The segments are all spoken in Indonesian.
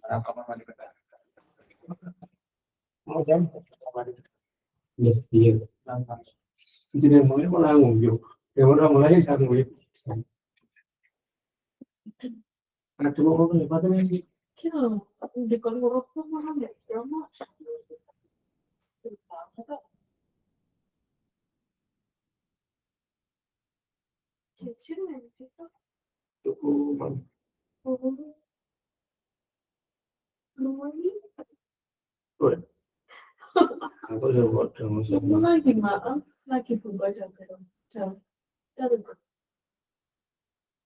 kamar mandi benar. Mau jam kamar mandi. Iya. Jadi mulai malah ngomong. Ya orang mulai kan ngomong. Ada cuma orang yang pada ini. Kita di kolor tuh mana ya? Ya mau. Kecil ya kita. Cukup. Aku udah buat kamu semua. Lagi maaf, lagi buka jam. Dari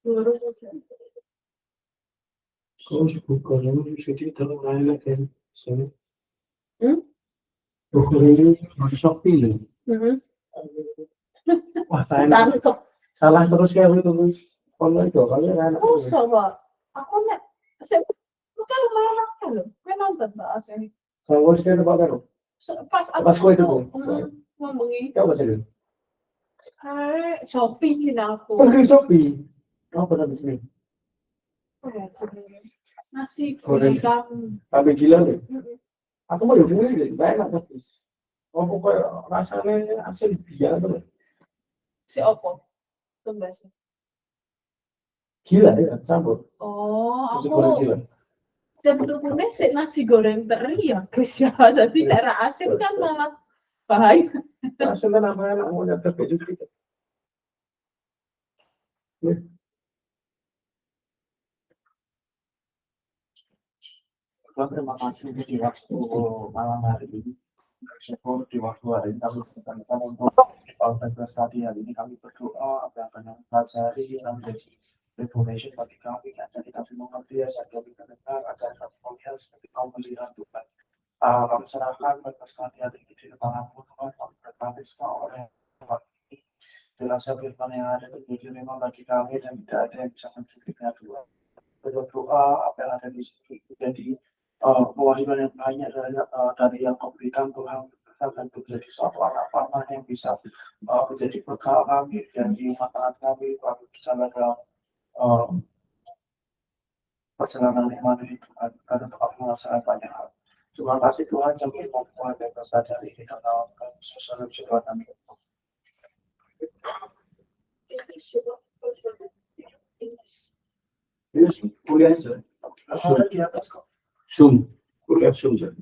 baru jam. Kau buka kamu sedih terlalu lain kan? Sini. Buka ini di Shopee loh. Wah, salah terus ya itu tuh. Online itu kalian kan? Oh, coba. Aku nih, bukan lumayan loh. Gue nonton Mbak Asri. Kalau sih ada apa loh? Pas gue itu tuh. Ngomongin. Coba sih. Shopee sih aku. Pakai Shopee. Apa tadi sini? Nasi goreng kamu. Tapi gila deh. Aku mau dulu deh, banyak tapi. Oh, pokoknya rasanya asli biar tuh. Si Oppo. Tumbas. Gila ya, campur. Oh, Nasi goreng gila. Dan bentuknya si nasi goreng teri ya, guys ya. Jadi daerah asin kan malah bahaya. Asin kan namanya mau nyata baju gitu. Terima kasih di waktu malam hari ini. Syukur di waktu hari ini kami bertanya untuk podcast tadi hari ini kami berdoa apa yang akan pelajari yang menjadi information bagi kami jadi kami mengerti ya saat kami mendengar acara kami melihat seperti kau melihat Tuhan. Kami serahkan podcast tadi hari ini di depan Tuhan kami berkati semua orang ini jelasnya firman yang ada itu memang bagi kami dan tidak ada yang bisa mencukupinya Tuhan. Berdoa apa yang ada di sini menjadi kewajiban yang banyak dari yang kau berikan Tuhan dan menjadi suatu anak panah yang bisa menjadi bekal kami dan di makanan kami kami bisa dalam perjalanan iman ini Tuhan karena Tuhan melaksanakan banyak hal. Terima kasih Tuhan jami memulai dan sadari di dalam sosial Tuhan kami. Yes, kuliah aja. Ada di atas kok. Zoom, kuliah Zoom saja.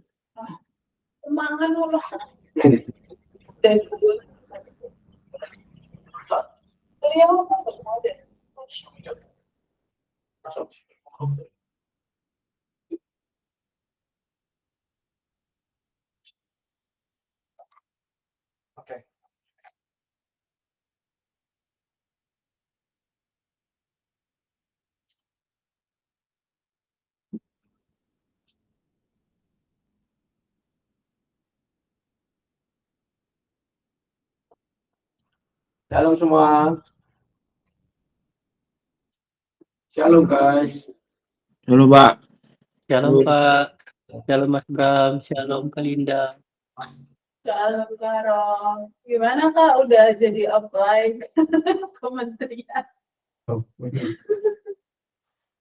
Mangan loh. Ini. Dan kuliah apa ada? Oke. Shalom semua. Shalom guys. Halo Pak. Shalom Pak. Shalom Mas Bram. Shalom Kak Linda. Shalom Karo. Gimana Kak? Udah jadi apply kementerian?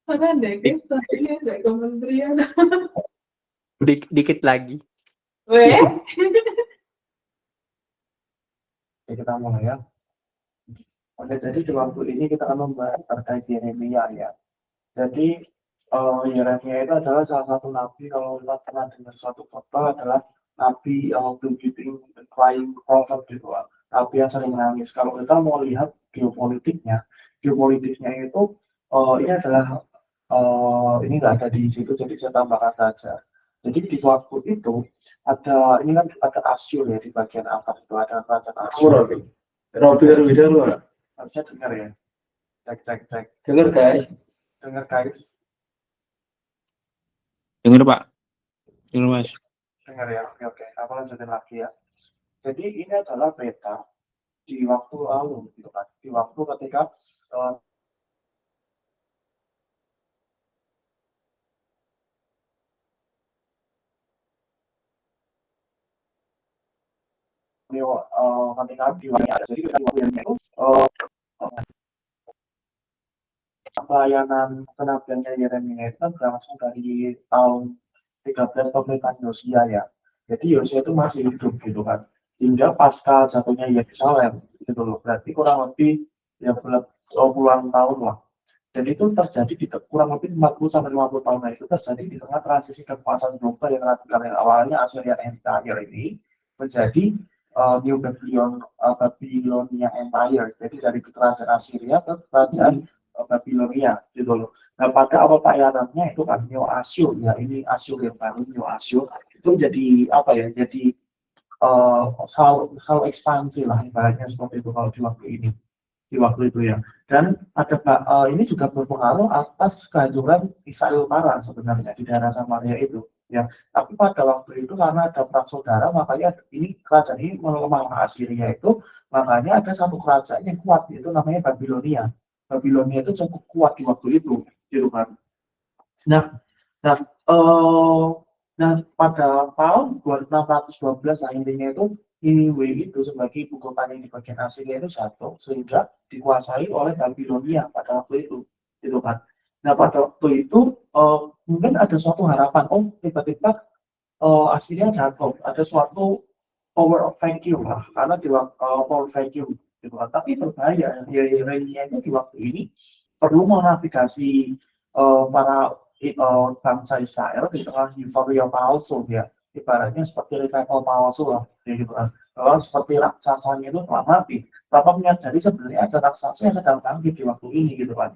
Mana deh guys? Tadinya ada kementerian. Dikit lagi. Weh? Kita mulai ya. Oke, jadi di waktu ini kita akan membahas terkait Yeremia ya. Jadi Yeremia itu adalah salah satu nabi kalau kita pernah dengar suatu khotbah adalah nabi weeping and crying prophet gitu. Nabi yang sering menangis. Kalau kita mau lihat geopolitiknya itu ini adalah ini nggak ada di situ jadi saya tambahkan saja. Jadi di waktu itu ada ini kan ada Asyur ya di bagian atas itu ada kerajaan Asyur. Robert harusnya dengar ya. Cek. Dengar guys. Dengar Pak. Dengar Mas. Dengar ya. Oke. Aku lanjutin lagi ya. Jadi ini adalah peta di waktu lalu gitu kan. Di waktu ketika ketika di waktu ada jadi kita itu pelayanan kenabiannya Yeremia itu kan berlangsung dari tahun 13 pemerintahan Yosia ya. Jadi Yosia itu masih hidup gitu kan. Hingga pasca jatuhnya Yerusalem gitu loh. Berarti kurang lebih ya puluhan tahun lah. Dan itu terjadi di kurang lebih 40 sampai 50 tahun itu terjadi di tengah transisi kekuasaan global yang radikal yang awalnya Assyrian Empire ini menjadi New Babylonia Empire. Jadi dari kerajaan Assyria ke kerajaan Babilonia gitu loh. Nah pada awal pelayanannya itu kan Neo Asyur ya, ini Asyur yang baru Neo Asyur itu jadi apa ya, jadi selalu ekspansi lah ibaratnya seperti itu kalau di waktu itu ya. Dan ada ini juga berpengaruh atas kehancuran Israel Utara sebenarnya di daerah Samaria itu ya. Tapi pada waktu itu karena ada perang saudara makanya ini kerajaan ini melemah Assyria itu, makanya ada satu kerajaan yang kuat yaitu namanya Babilonia. Babilonia itu cukup kuat di waktu itu gitu kan. Nah, nah, nah pada tahun 2612 nah intinya itu Niniwe itu sebagai ibu kota yang di bagian Assyria itu jatuh sehingga dikuasai oleh Babilonia pada waktu itu, gitu kan. Nah pada waktu itu mungkin ada suatu harapan, oh tiba-tiba Assyria jatuh, ada suatu power of vacuum lah, karena di waktu power vacuum, gitu kan. Tapi berbahaya, ya Yeremia itu di waktu ini perlu menavigasi para bangsa Israel di tengah euforia palsu ya, ibaratnya seperti revival palsu lah gitu kan. Kalau seperti raksasanya itu telah mati, tanpa menyadari sebenarnya ada raksasa yang sedang bangkit di waktu ini gitu kan.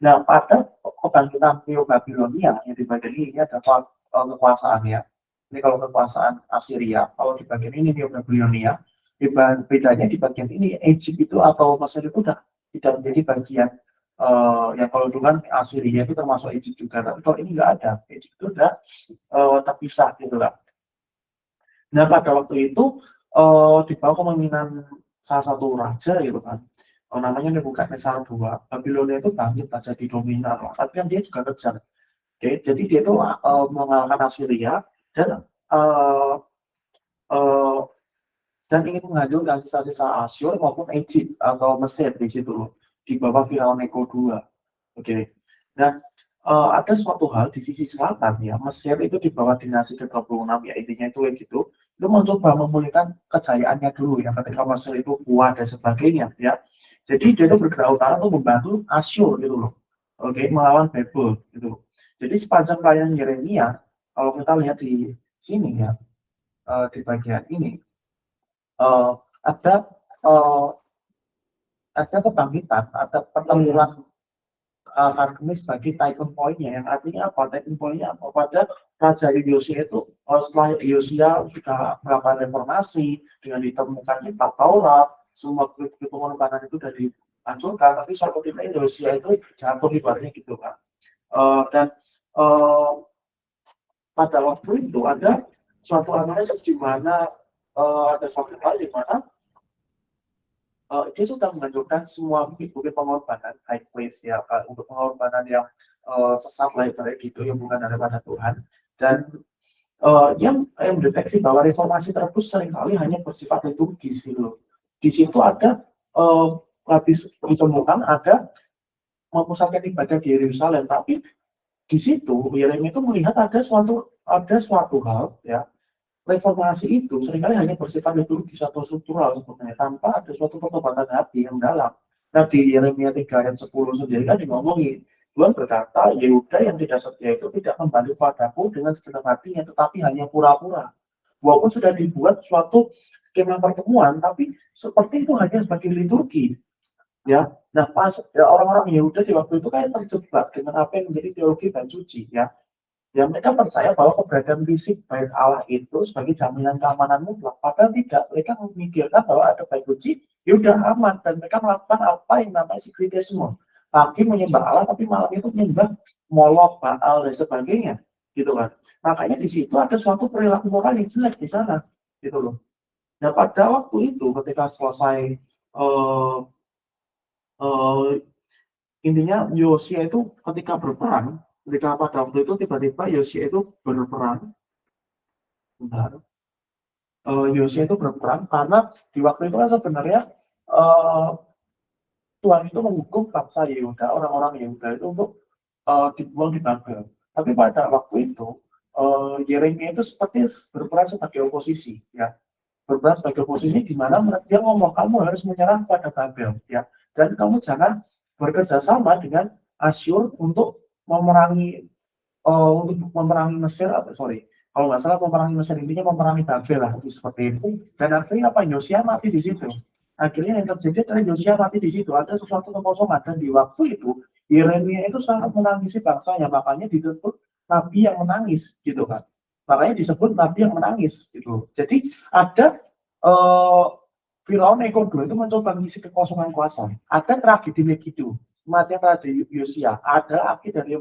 Nah pada kebangkitan Neo Babilonia yang di bagian ini ada kekuasaan ya. Ini kalau kekuasaan Assyria, kalau di bagian ini Neo Babilonia, bedanya di bagian ini Egypt itu atau Mesir itu udah tidak menjadi bagian yang kalau dulu kan Assyria itu termasuk Egypt juga, tapi kalau ini nggak ada, Egypt itu udah terpisah gitu lah. Nah pada waktu itu di bawah kepemimpinan salah satu raja gitu kan, namanya Nebukadnezar II, Babilonia itu bangkit jadi dominan, tapi kan dia juga kejar. Oke, jadi dia itu mengalahkan Assyria dan uh, uh, dan ingin menghancurkan sisa-sisa Asyur maupun Egypt atau Mesir di situ di bawah Firaun Neko II. Oke. Dan ada suatu hal di sisi selatan ya, Mesir itu di bawah dinasti ke-26 ya, intinya itu kayak gitu. Itu mencoba memulihkan kejayaannya dulu ya, ketika Mesir itu kuat dan sebagainya ya. Jadi dia itu bergerak utara untuk membantu Asyur gitu loh. Oke, melawan Babel gitu. Jadi sepanjang pelayanan Yeremia, kalau kita lihat di sini ya, di bagian ini ada ada kebangkitan, ada pertempuran akademis bagi tipping point-nya, yang artinya apa? Tipping point-nya apa? Pada Raja Yosia itu setelah Yosia sudah melakukan reformasi dengan ditemukan kitab Taurat, semua pengorbanan itu sudah dihancurkan, tapi suatu ketika Yosia itu jatuh ibaratnya gitu kan. Dan pada waktu itu ada suatu analisis di mana ada suatu hal di mana dia sudah mengajukan semua bukti pengorbanan high place ya, untuk pengorbanan yang sesat lah gitu yang bukan daripada Tuhan, dan yang mendeteksi bahwa reformasi terus seringkali hanya bersifat liturgis gitu. Di situ ada habis ditemukan ada memusatkan ibadah di Yerusalem, tapi di situ Yeremia itu melihat ada suatu hal ya, reformasi itu seringkali hanya bersifat liturgis atau struktural sebenarnya, tanpa ada suatu pertobatan hati yang dalam. Nah di Yeremia 3 ayat 10 sendiri kan ngomongin, Tuhan berkata, Yehuda yang tidak setia itu tidak kembali padaku dengan segenap hatinya, tetapi hanya pura-pura. Walaupun sudah dibuat suatu skema pertemuan, tapi seperti itu hanya sebagai liturgi. Ya, nah pas ya, orang-orang Yehuda di waktu itu kayak terjebak dengan apa yang menjadi teologi bait suci ya. Ya mereka percaya bahwa keberadaan fisik bait Allah itu sebagai jaminan keamanan mutlak. Padahal tidak, mereka memikirkan bahwa ada bait suci, ya udah aman, dan mereka melakukan apa yang namanya sikritisme. Pagi menyembah Allah, tapi malam itu menyembah Molok, Baal dan sebagainya, gitu kan. Makanya di situ ada suatu perilaku moral yang jelek di sana, gitu loh. Nah pada waktu itu, ketika selesai intinya Yosia itu ketika berperang, ketika pada waktu itu tiba-tiba Yosia itu berperang. Bentar. Yosia itu berperang karena di waktu itu kan sebenarnya Tuhan itu menghukum bangsa Yehuda, orang-orang Yehuda itu untuk dibuang di Babel. Tapi pada waktu itu Yeremia itu seperti berperan sebagai oposisi, ya, berperan sebagai oposisi di mana dia ngomong kamu harus menyerah pada Babel, ya, dan kamu jangan bekerja sama dengan Asyur untuk memerangi Mesir, sorry, kalau nggak salah memerangi Mesir, intinya memerangi Babel lah, seperti itu. Dan akhirnya apa? Yosia mati di situ. Akhirnya yang terjadi adalah Yosia mati di situ. Ada sesuatu kekosongan, dan di waktu itu Yeremia itu sangat menangisi bangsanya, makanya disebut nabi yang menangis, gitu kan. Makanya disebut nabi yang menangis, gitu. Jadi ada Firaun Eko II itu mencoba mengisi kekosongan kuasa. Ada tragedi Megiddo, kematian Raja Yosia, ada akhir dari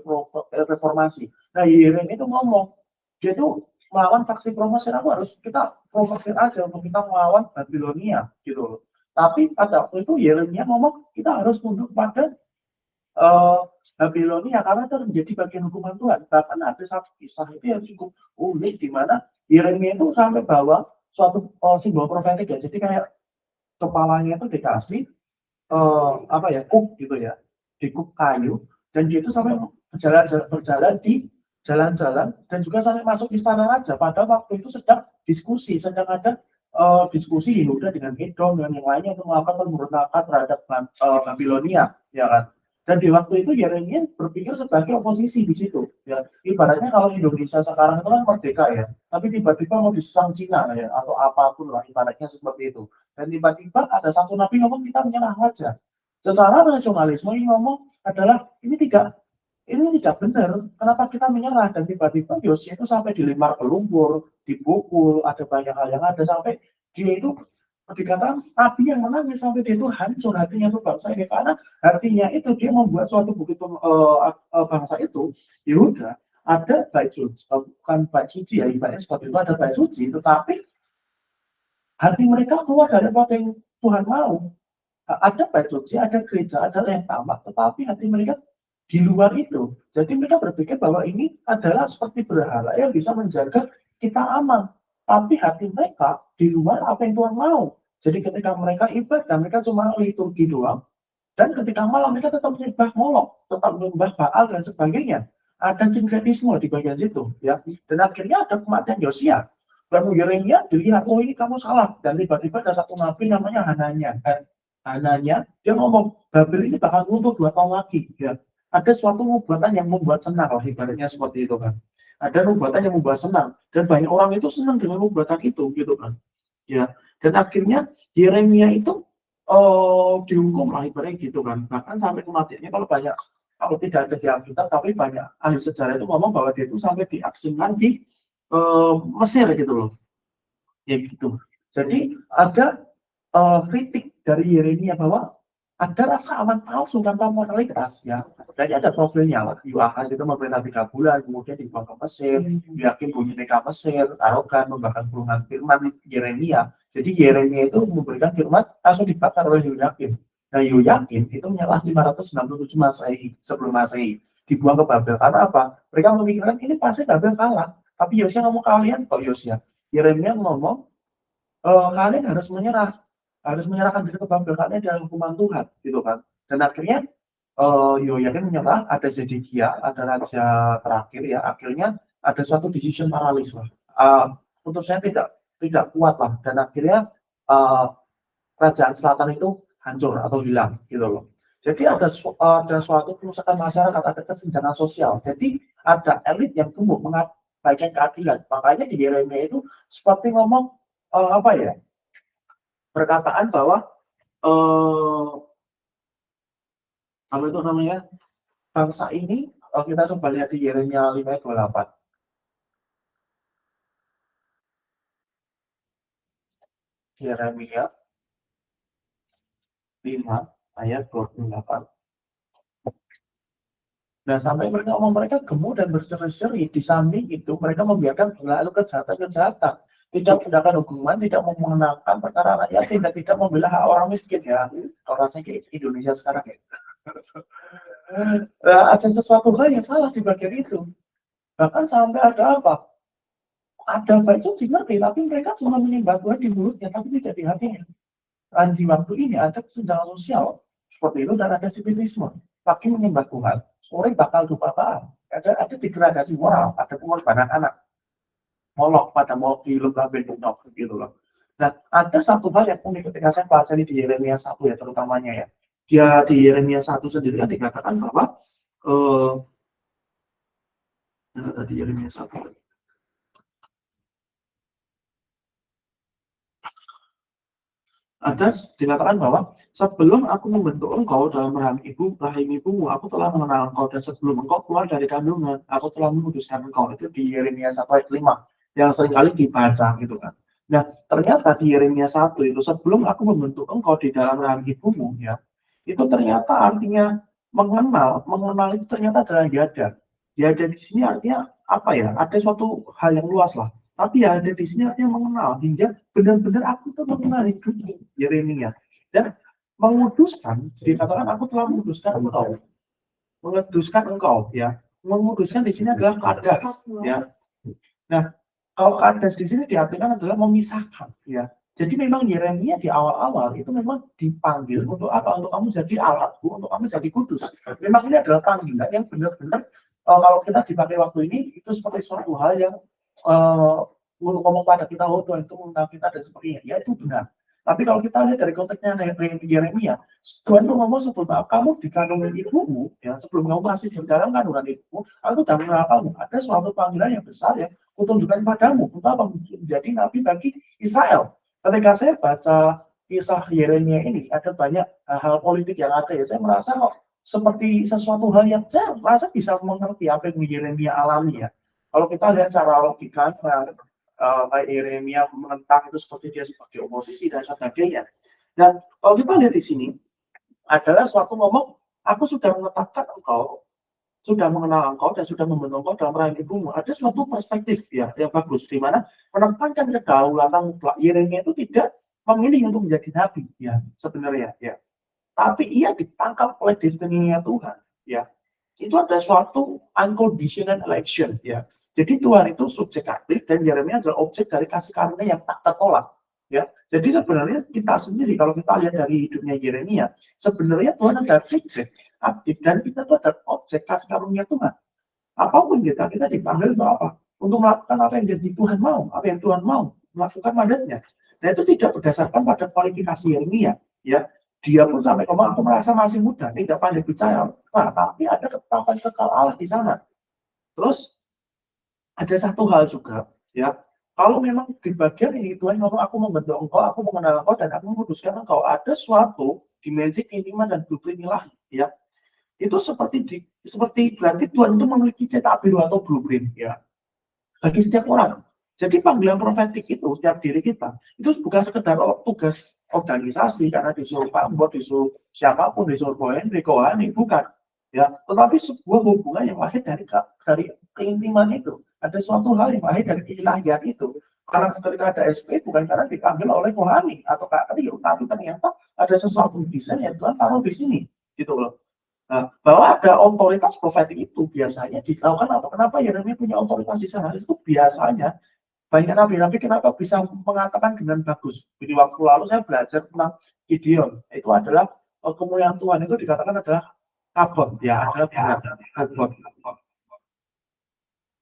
reformasi. Nah, Yeremia itu ngomong, dia itu melawan faksi promosir, kita promosir aja untuk kita melawan Babilonia, gitu loh. Tapi pada waktu itu Yeremia ngomong, kita harus tunduk pada Babilonia, karena itu menjadi bagian hukuman Tuhan. Bahkan ada satu kisah itu yang cukup unik, di mana Yeremia itu sampai bawa suatu simbol profetik, ya. Jadi kayak kepalanya itu dikasih kuk gitu ya, di kuk kayu, dan dia itu sampai berjalan di jalan-jalan, dan juga sampai masuk istana raja. Pada waktu itu sedang ada diskusi Yehuda dengan Edom dan yang lainnya untuk melakukan pemberontakan terhadap Babilonia, ya kan. Dan di waktu itu Yeremia berpikir sebagai oposisi di situ, ya. Ibaratnya kalau Indonesia sekarang itu kan merdeka, ya, tapi tiba-tiba mau diserang Cina, ya, atau apapun lah, ibaratnya seperti itu. Dan tiba-tiba ada satu nabi ngomong kita menyerah saja. Secara nasionalisme ini ngomong adalah ini tidak benar. Kenapa kita menyerah? Dan tiba-tiba Yosia itu sampai dilempar ke lumpur, dipukul, ada banyak hal yang ada sampai dia itu dikatakan nabi yang menangis, sampai dia itu hancur hatinya tuh bangsa ini, karena artinya itu dia membuat suatu bukit bangsa itu Yehuda ada bait suci, bukan bait suci ya, ibaratnya seperti itu, ada bait suci, tetapi hati mereka keluar dari apa yang Tuhan mau. Ada bait suci, ada gereja, ada yang tamat, tetapi hati mereka di luar itu. Jadi mereka berpikir bahwa ini adalah seperti berhala yang bisa menjaga kita aman. Tapi hati mereka di luar apa yang Tuhan mau. Jadi ketika mereka ibadah, mereka cuma liturgi doang. Dan ketika malam mereka tetap menyembah Molok, tetap menyembah Baal dan sebagainya. Ada sinkretisme di bagian situ, ya. Dan akhirnya ada kematian Yosia. Lalu Yeremia dilihat, oh ini kamu salah. Dan tiba-tiba ada satu nabi namanya Hananya, dia ngomong, Babel ini bakal runtuh 2 tahun lagi, ya. Ada suatu nubuatan yang membuat senang lah, ibaratnya seperti itu kan. Ada nubuatan yang membuat senang, dan banyak orang itu senang dengan nubuatan itu, gitu kan. Ya, dan akhirnya Yeremia itu dihukum lah, ibaratnya gitu kan. Bahkan sampai kematiannya kalau tidak ada di Alkitab, tapi banyak ahli sejarah itu ngomong bahwa dia itu sampai diasingkan di Mesir gitu loh. Ya gitu. Jadi ada kritik dari Yeremia bahwa ada rasa aman palsu tanpa moralitas, ya. Jadi ada profilnya lah. Yoahas itu memerintah 3 bulan, kemudian dibawa ke Mesir, yakin punya mereka Mesir, arogan, membakar puluhan firman Yeremia. Jadi Yeremia itu memberikan firman langsung dibakar oleh Yoyakim. Nah, Yoyakim itu menyerah 567 Masehi, sebelum Masehi, dibuang ke Babel. Karena apa? Mereka memikirkan ini pasti Babel kalah. Tapi Yosia ngomong, kalian kok Yosia. Yeremia ngomong, kalian harus menyerahkan diri ke Babel, karena adalah hukuman Tuhan, gitu kan. Dan akhirnya Yoyakim menyerah, ada Zedekia, ada raja terakhir, ya. Akhirnya ada suatu decision paralysis lah. Untuk saya tidak kuat lah, dan akhirnya kerajaan selatan itu hancur atau hilang, gitu loh. Jadi ada suatu kerusakan masyarakat, ada kesenjangan sosial. Jadi ada elit yang tumbuh mengabaikan keadilan. Makanya di Yeremia itu seperti ngomong perkataan bahwa apa itu namanya, bangsa ini, kita coba lihat di Yeremia 5:28. Yeremia 5:28. Nah, sampai mereka gemuk dan berseri-seri. Di samping itu mereka membiarkan berlalu kejahatan, tidak menggunakan hukuman, tidak memenangkan perkara rakyat, tidak membela hak orang miskin, ya. Kalau rasanya kayak Indonesia sekarang, ya. Ada sesuatu hal yang salah di bagian itu. Bahkan sampai ada apa? Ada bait suci ngerti, tapi mereka cuma menyembah Tuhan di mulutnya, tapi tidak di hatinya. Dan di waktu ini ada kesenjangan sosial. seperti itu, dan ada spiritisme. Pagi menyembah Tuhan, sore bakal lupa Baal. Ada degradasi moral, ada pengorbanan anak. Molok pada mau di lembaga bentuk gitu loh. Nah, ada satu hal yang unik ketika saya pelajari di Yeremia 1 ya, terutamanya ya. Dia di Yeremia 1 sendiri kan dikatakan bahwa di Yeremia 1 ada dikatakan bahwa sebelum aku membentuk engkau dalam rahim ibumu, aku telah mengenal engkau, dan sebelum engkau keluar dari kandungan, aku telah memutuskan engkau. Itu di Yeremia 1 ayat 5 yang seringkali dibaca gitu kan. Nah, ternyata di Yeremia 1 itu, sebelum aku membentuk engkau di dalam rahim ibumu ya, itu ternyata artinya mengenal itu ternyata adalah yada. Yada di sini artinya apa ya? Ada suatu hal yang luas lah. Tapi ya ada di sini artinya mengenal, hingga benar-benar aku tuh mengenal itu Yeremia, dan menguduskan. Dikatakan aku telah menguduskan engkau ya. Menguduskan di sini adalah kadas ya. Nah, kalau kadas di sini diartikan adalah memisahkan ya. Jadi memang Yeremia di awal-awal itu memang dipanggil untuk apa? Untuk kamu jadi alatku, untuk kamu jadi kudus. Memang ini adalah panggilan yang benar-benar kalau kita dipakai waktu ini itu seperti suatu hal yang ngomong pada kita, oh Tuhan itu mengenal kita dan sepertinya, ya itu benar. Tapi kalau kita lihat dari konteksnya Yeremia, Tuhan itu ngomong sebelum kamu di kandungan ibumu, ya sebelum kamu masih di dalam kandungan ibumu, aku sudah mengenal kamu. Ada suatu panggilan yang besar yang kutunjukkan padamu untuk apa? Menjadi nabi bagi Israel. Ketika saya baca kisah Yeremia ini, ada banyak hal politik yang ada ya. Saya merasa kok seperti sesuatu hal yang saya merasa bisa mengerti apa yang Yeremia alami ya. Kalau kita lihat secara logika, kayak Yeremia menentang itu seperti dia sebagai oposisi dan sebagainya. Dan kalau kita lihat di sini adalah suatu ngomong, aku sudah menetapkan engkau, sudah mengenal engkau dan sudah membentuk engkau dalam rahim ibumu. Ada suatu perspektif ya yang bagus di mana menekankan kedaulatan Yeremia itu tidak memilih untuk menjadi nabi ya sebenarnya ya. Tapi ia ditangkap oleh destiny-nya Tuhan ya. Itu ada suatu unconditional election ya. Jadi Tuhan itu subjek aktif dan Yeremia adalah objek dari kasih karunia yang tak tertolak. Ya, jadi sebenarnya kita sendiri kalau kita lihat dari hidupnya Yeremia, sebenarnya Tuhan adalah subjek aktif dan kita itu adalah objek kasih karunia Tuhan. Apapun kita dipanggil untuk apa? Untuk melakukan apa yang jadi Tuhan mau, apa yang Tuhan mau, melakukan mandatnya. Nah itu tidak berdasarkan pada kualifikasi Yeremia, ya. Dia pun sampai ngomong, aku merasa masih muda, tidak pandai bicara. Nah, tapi ada ketetapan kekal Allah di sana. Terus ada satu hal juga, ya. Kalau memang di bagian ini Tuhan ngomong, aku membentuk engkau, aku mengenal engkau, dan aku memutuskan engkau, ada suatu dimensi keinginan dan blueprint ilahi, ya. Itu seperti berarti Tuhan itu memiliki cetak biru atau blueprint, ya. Bagi setiap orang. Jadi panggilan profetik itu setiap diri kita itu bukan sekedar tugas organisasi karena disuruh Pak Mbok, disuruh siapapun, disuruh Bo Henry, Kohani, bukan. Ya, tetapi sebuah hubungan yang lahir dari keintiman itu. Ada suatu hal yang lahir dari keilahian itu. Karena ketika ada SP bukan karena diambil oleh Kohani atau Kak Rio, tapi ternyata ada sesuatu desain yang Tuhan taruh di sini, gitu loh. Nah, bahwa ada otoritas profetik itu biasanya dilakukan apa? Kenapa Yeremia punya otoritas di sana? Itu biasanya banyak nabi-nabi kenapa bisa mengatakan dengan bagus. Jadi waktu lalu saya belajar tentang Gideon. Itu adalah kemuliaan Tuhan itu dikatakan adalah kabut, ya adalah kabut.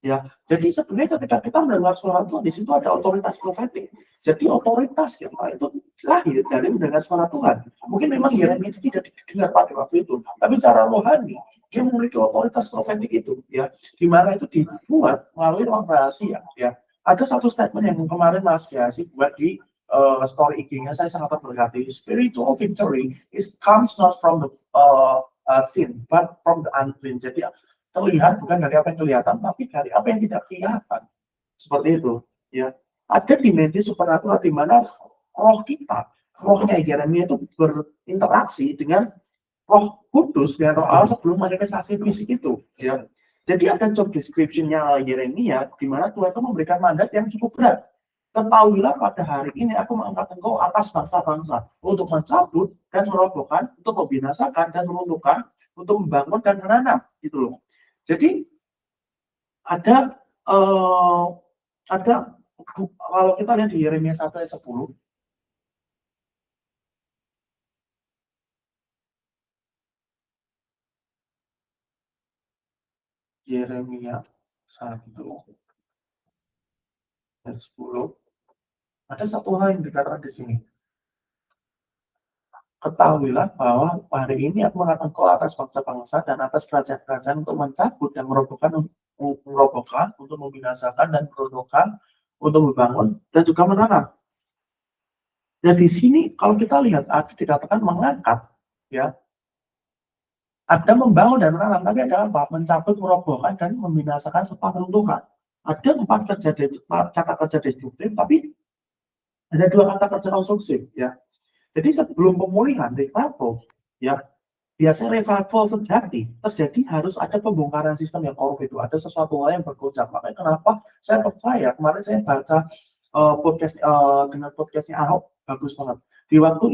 Ya, jadi sebenarnya ketika kita mendengar suara Tuhan, di situ ada otoritas profetik. Jadi otoritas yang itu lahir dari mendengar suara Tuhan. Mungkin memang Yeremia itu tidak didengar pada waktu itu, tapi secara rohani dia memiliki otoritas profetik itu, ya, di mana itu dibuat melalui ruang rahasia. Ya, ada satu statement yang kemarin Mas Yasi buat di story IG-nya, saya sangat berkati. Spiritual victory comes not from the sin, but from the unseen. Jadi terlihat bukan dari apa yang kelihatan, tapi dari apa yang tidak kelihatan. Seperti itu. Ya, ada dimensi supernatural di mana roh kita, rohnya Yeremia itu berinteraksi dengan roh kudus, dengan roh Allah sebelum manifestasi fisik itu. Ya. Jadi ada job description-nya Yeremia, di mana Tuhan itu memberikan mandat yang cukup berat. Ketahuilah pada hari ini aku mengangkat engkau atas bangsa-bangsa untuk mencabut dan merobohkan, untuk membinasakan dan meruntuhkan, untuk membangun dan menanam, gitu loh. Jadi ada kalau kita lihat di Yeremia 1 ayat 10, Yeremia 1 ayat 10. Ada satu hal yang dikatakan di sini. Ketahuilah bahwa hari ini aku akan kau atas bangsa-bangsa dan atas kerajaan-kerajaan untuk mencabut dan merobohkan, untuk membinasakan dan meruntuhkan, untuk membangun dan juga menanam. Dan di sini kalau kita lihat ada dikatakan mengangkat, ya, ada membangun dan menanam, tapi ada apa? Mencabut, merobohkan dan membinasakan serta meruntuhkan. Ada 4 kata kerja destruktif, tapi ada 2 kata kerja konstruksi, ya. Jadi sebelum pemulihan revival, ya, biasanya revival sejati terjadi harus ada pembongkaran sistem yang korup itu, ada sesuatu hal yang bergojak. Makanya kenapa saya percaya kemarin saya baca dengan podcastnya Ahok, bagus banget. Di waktu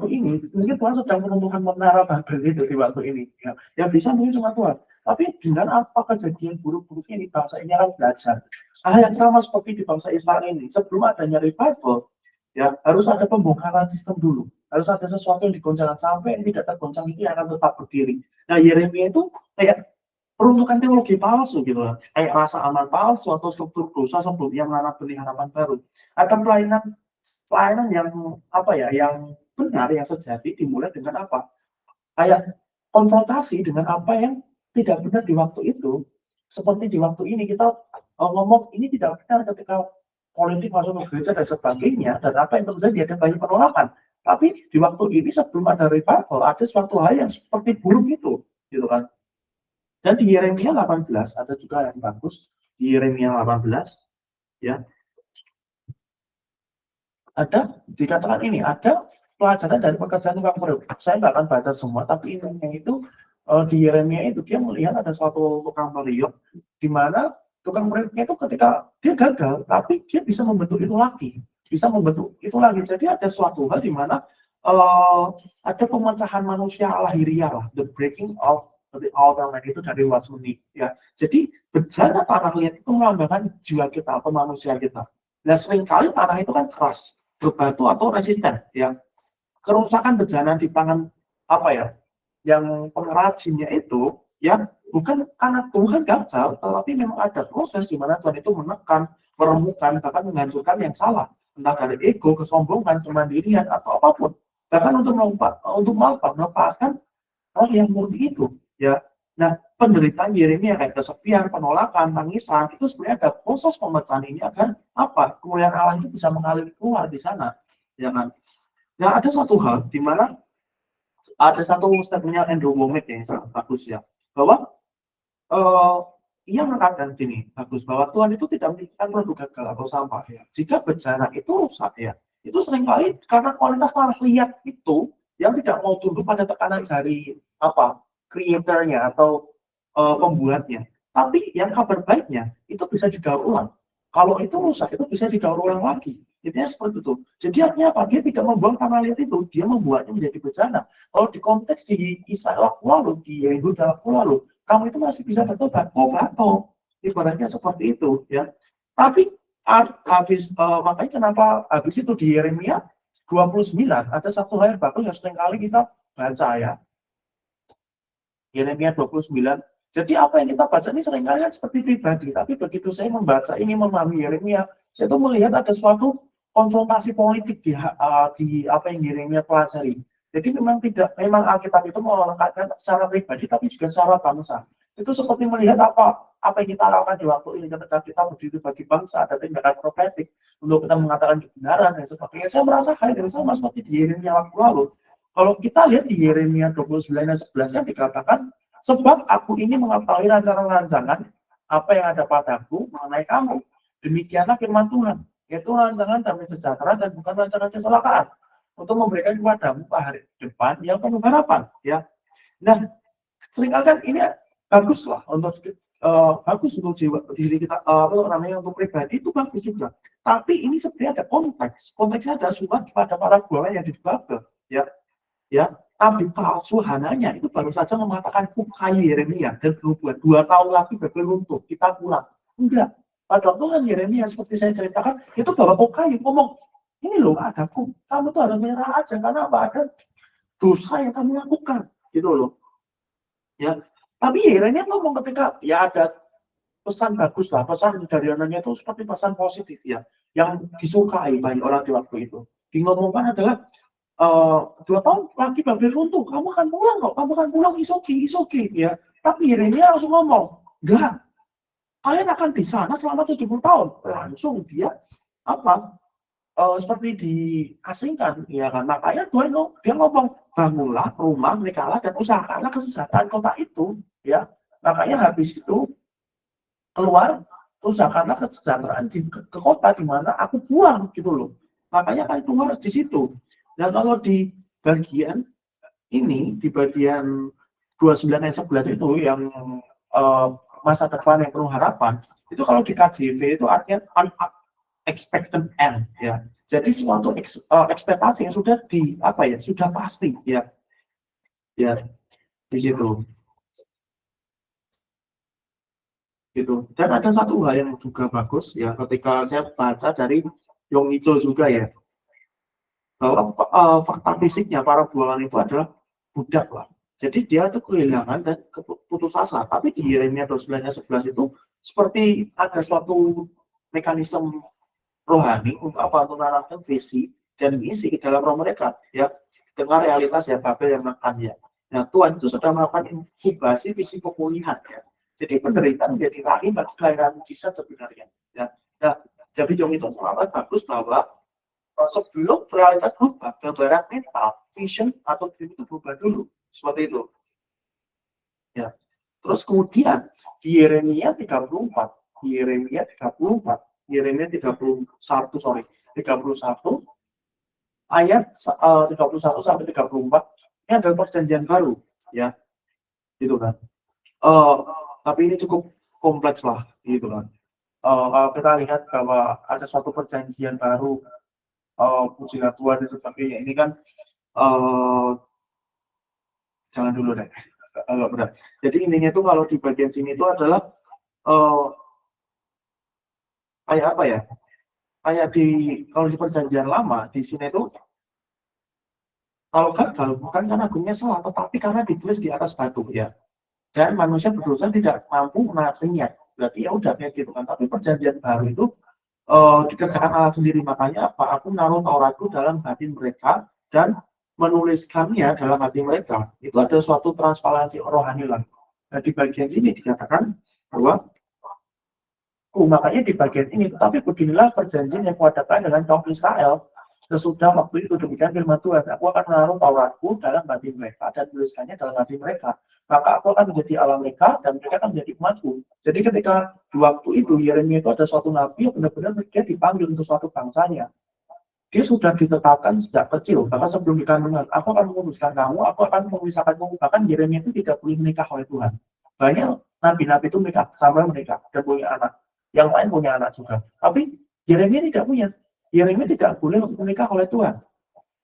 ini mungkin Tuhan sedang menumbuhkan menara Babel itu di waktu ini, ya. Yang bisa mungkin cuma Tuhan. Tapi dengan apa kejadian buruk-buruk ini, bangsa ini akan belajar. Hal yang sama seperti di bangsa Israel ini, sebelum adanya revival, ya, harus ada pembongkaran sistem dulu. Harus ada sesuatu yang digoncangkan sampai yang tidak tergoncang itu yang akan tetap berdiri. Nah, Yeremia itu kayak peruntukan teologi palsu gitu lah. Kayak rasa aman palsu atau struktur dosa sebelum yang menanam benih harapan baru. Ada pelayanan yang yang benar, yang sejati dimulai dengan apa? Kayak konfrontasi dengan apa yang tidak benar di waktu itu. Seperti di waktu ini kita ngomong ini tidak benar ketika politik masuk ke gereja dan sebagainya, dan apa yang terjadi ada banyak penolakan. Tapi di waktu ini sebelum ada revival ada suatu hal yang seperti buruk itu, gitu kan. Dan di Yeremia 18 ada juga yang bagus. Di Yeremia 18, ya, ada dikatakan ini ada pelajaran dari pekerjaan tukang periuk. Saya nggak akan baca semua, tapi intinya itu di Yeremia itu dia melihat ada suatu tukang periuk di mana tukang periuknya itu ketika dia gagal, tapi dia bisa membentuk itu lagi, Jadi ada suatu hal di mana ada pemecahan manusia lahiriah lah, the breaking of the outer man itu dari Watchmeni, ya. Jadi bejana tanah liat itu melambangkan jiwa kita atau manusia kita. Nah, seringkali tanah itu kan keras, berbatu atau resisten, ya. Kerusakan bejana di tangan yang pengrajinnya itu, ya, bukan karena Tuhan gagal, tetapi memang ada proses di mana Tuhan itu menekan, meremukkan, bahkan menghancurkan yang salah, entah dari ego, kesombongan, kemandirian atau apapun, bahkan untuk melepaskan roh yang murni itu, ya. Nah, penderitaan Yeremia kayak kesepian, penolakan, tangisan, itu sebenarnya ada proses pemecahan ini agar kemuliaan Allah itu bisa mengalir keluar di sana, ya kan. Nah, ada satu hal di mana ada satu statementnya Andrew Wommack yang sangat bagus, ya, bahwa ia mengatakan gini, bagus, bahwa Tuhan itu tidak menginginkan produk gagal atau sampah, ya. Jika bencana itu rusak, ya, itu seringkali karena kualitas tanah liat itu yang tidak mau tunduk pada tekanan dari kreatornya atau pembuatnya. Tapi yang kabar baiknya itu bisa didaur ulang. Kalau itu rusak, itu bisa didaur ulang lagi. Intinya seperti itu. Jadi artinya apa? Dia tidak membuang tanah liat itu, dia membuatnya menjadi bencana. Kalau di konteks di Israel lalu, di Yehuda lalu, kamu itu masih bisa bertobat. Ibaratnya seperti itu, ya. Tapi makanya kenapa habis itu di Yeremia 29 ada satu hal yang bagus yang sering kali kita baca, ya. Yeremia 29. Jadi apa yang kita baca ini seringkali kan seperti pribadi, tapi begitu saya membaca ini, memahami Yeremia, saya tuh melihat ada suatu konfrontasi politik di apa yang Yeremia pelajari. Jadi memang Alkitab itu mengangkatkan secara pribadi, tapi juga secara bangsa. Itu seperti melihat apa yang kita lakukan di waktu ini ketika kita berdiri bagi bangsa, ada tindakan profetik untuk kita mengatakan kebenaran dan sebagainya. Saya merasa hal yang sama seperti di Yeremia waktu lalu. Kalau kita lihat di Yeremia 29 dan 11 kan dikatakan, sebab aku ini mengetahui rancangan-rancangan apa yang ada padaku mengenai kamu. Demikianlah firman Tuhan, yaitu rancangan damai sejahtera dan bukan rancangan kecelakaan, untuk memberikan kepadamu hari depan yang penuh harapan, ya. Nah, seringkali kan ini bagus lah bagus untuk diri kita, untuk pribadi itu bagus juga. Tapi ini sebenarnya ada konteksnya ada surat kepada para guru yang di Babel, ya. Nabi palsu Hananya itu baru saja mengatakan kayu Yeremia dan berbuat 2 tahun lagi Babel runtuh, kita pulang. Enggak. Pada Tuhan Yeremia seperti saya ceritakan itu bawa kayu ngomong, ini loh adaku, kamu tuh harus menyerah aja karena ada dosa yang kamu lakukan, gitu loh, ya. Tapi Yeremia ngomong ketika ya ada pesan bagus lah, pesan dari anaknya itu seperti pesan positif ya, yang disukai banyak orang di waktu itu. Ngomongkan adalah 2 tahun lagi Babel runtuh, kamu akan pulang kok, kamu akan pulang isoki ya. Tapi Yeremia langsung ngomong, enggak, kalian akan di sana selama 70 tahun. Langsung dia apa? Seperti diasingkan, ya kan? Makanya Tuhan dia ngomong, bangunlah rumah, merekalah dan usahakanlah kesejahteraan kota itu, ya. Makanya habis itu keluar, usahakanlah kesejahteraan ke kota di mana aku buang gitu loh. Makanya kan keluar di situ. Nah kalau di bagian ini, di bagian 29 ayat 11 itu yang masa depan yang penuh harapan, itu kalau di KJV itu artinya expected end ya. Jadi suatu ekspektasi yang sudah sudah pasti ya. Ya, di situ. Gitu. Dan ada satu hal yang juga bagus ya ketika saya baca dari Yong Icho juga ya. Bahwa fakta fisiknya para buangan itu adalah budak lah. Jadi dia tuh kehilangan dan putus asa. Tapi di Yeremia 29:11 itu seperti ada suatu mekanisme rohani untuk menanamkan visi dan misi ke dalam roh mereka ya dengan realitas ya Babel yang makan ya. Nah Tuhan itu sudah melakukan inkubasi visi pemulihan ya. Jadi penderitaan menjadi rahim bagi kelahiran mujizat sebenarnya ya. Nah jadi Yong itu mengatakan bagus bahwa sebelum realitas berubah, gambaran mental, vision atau dream itu berubah dulu seperti itu ya. Terus kemudian di Yeremia 34 ayat 31 sampai 34 ini adalah perjanjian baru ya gitu kan. Tapi ini cukup kompleks lah gitu kan. Kalau kita lihat bahwa ada suatu perjanjian baru, pujilah Tuhan dan sebagainya, ini kan jangan dulu deh, agak berat. Jadi intinya itu kalau di bagian sini itu adalah kayak apa ya? Kayak kalau di perjanjian lama di sini itu kalau gagal bukan karena agungnya salah, tetapi karena ditulis di atas batu ya. Dan manusia berdosa tidak mampu menaatinya. Berarti ya udah kayak gitu kan. Tapi perjanjian baru itu dikerjakan Allah sendiri, makanya apa? Aku naruh Tauratku dalam hati mereka dan menuliskannya dalam hati mereka. Itu ada suatu transparansi rohani lah. Nah di bagian sini dikatakan bahwa makanya di bagian ini, tetapi beginilah perjanjian yang kuadakan dengan kaum Israel. Sesudah waktu itu demikian firman Tuhan, aku akan menaruh Tauratku dalam hati mereka dan tuliskannya dalam hati mereka. Maka aku akan menjadi Allah mereka dan mereka akan menjadi umatku. Jadi ketika di waktu itu Yeremia itu ada suatu nabi yang benar-benar dia dipanggil untuk suatu bangsanya. Dia sudah ditetapkan sejak kecil, bahkan sebelum dikandungan, aku akan menguduskan kamu, aku akan memisahkanmu. Bahkan Yeremia itu tidak boleh menikah oleh Tuhan. Banyak nabi-nabi itu menikah, sampai menikah dan punya anak. Yang lain punya anak juga. Tapi Yeremia tidak punya. Yeremia tidak boleh menikah oleh Tuhan.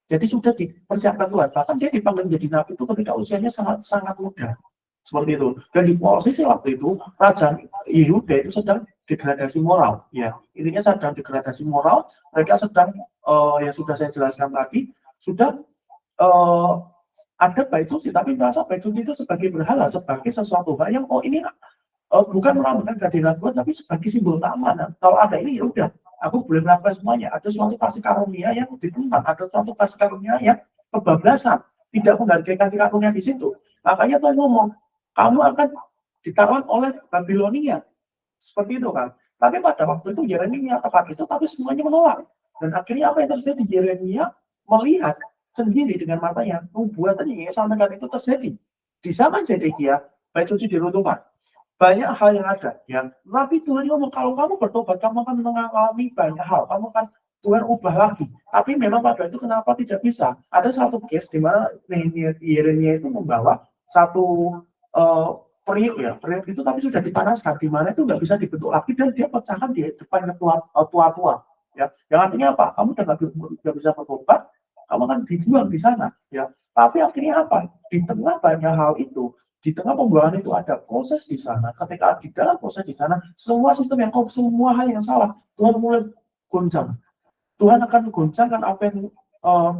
Jadi sudah dipersiapkan Tuhan. Bahkan dia dipanggil menjadi nabi itu ketika usianya sangat muda. Seperti itu. Dan di posisi waktu itu, Raja Yehuda itu sedang degradasi moral. Ya, intinya sedang degradasi moral. Mereka sedang, yang sudah saya jelaskan tadi, sudah ada bait suci, tapi merasa bait suci itu sebagai berhala, sebagai sesuatu hal yang ini bukan melambangkan kehadiran Tuhan, tapi sebagai simbol keamanan. Kalau ada ini ya udah, aku boleh melakukan semuanya. Ada suatu kasih karunia yang ditentang, ada suatu kasih karunia yang kebablasan, tidak menghargai kasih karunia di situ. Makanya Tuhan ngomong, kamu akan ditawan oleh Babilonia, seperti itu kan. Tapi pada waktu itu Yeremia tepat itu, tapi semuanya menolak. Dan akhirnya apa yang terjadi? Yeremia melihat sendiri dengan matanya nubuatan yang disampaikan itu terjadi. Di zaman Zedekia, bait suci diruntuhkan. Banyak hal yang ada, ya. Tapi Tuhan ngomong kalau kamu bertobat, kamu akan mengalami banyak hal. Kamu akan Tuhan ubah lagi. Tapi memang pada itu kenapa tidak bisa? Ada satu case di mana Yeremia itu membawa satu periuk ya. Periuk itu tapi sudah dipanaskan, di mana itu nggak bisa dibentuk lagi dan dia pecahkan di depan tua-tua. Ya, yang artinya apa? Kamu udah nggak bisa bertobat, kamu akan dibuang di sana. Ya, tapi akhirnya apa? Di tengah banyak hal itu. Di tengah pembuangan itu ada proses di sana. Ketika di dalam proses di sana, semua sistem semua hal yang salah, Tuhan mulai goncang. Tuhan akan menggoncangkan apa yang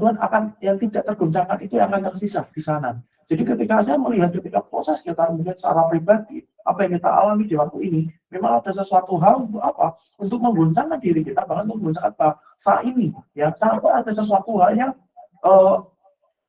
Tuhan akan yang tidak tergoncangkan itu yang akan tersisa di sana. Jadi ketika saya melihat ketika proses kita melihat secara pribadi, apa yang kita alami di waktu ini, memang ada sesuatu hal untuk apa? Untuk mengguncangkan diri kita, bahkan untuk mengguncangkan bangsa ini. Ya, sampai ada sesuatu hal yang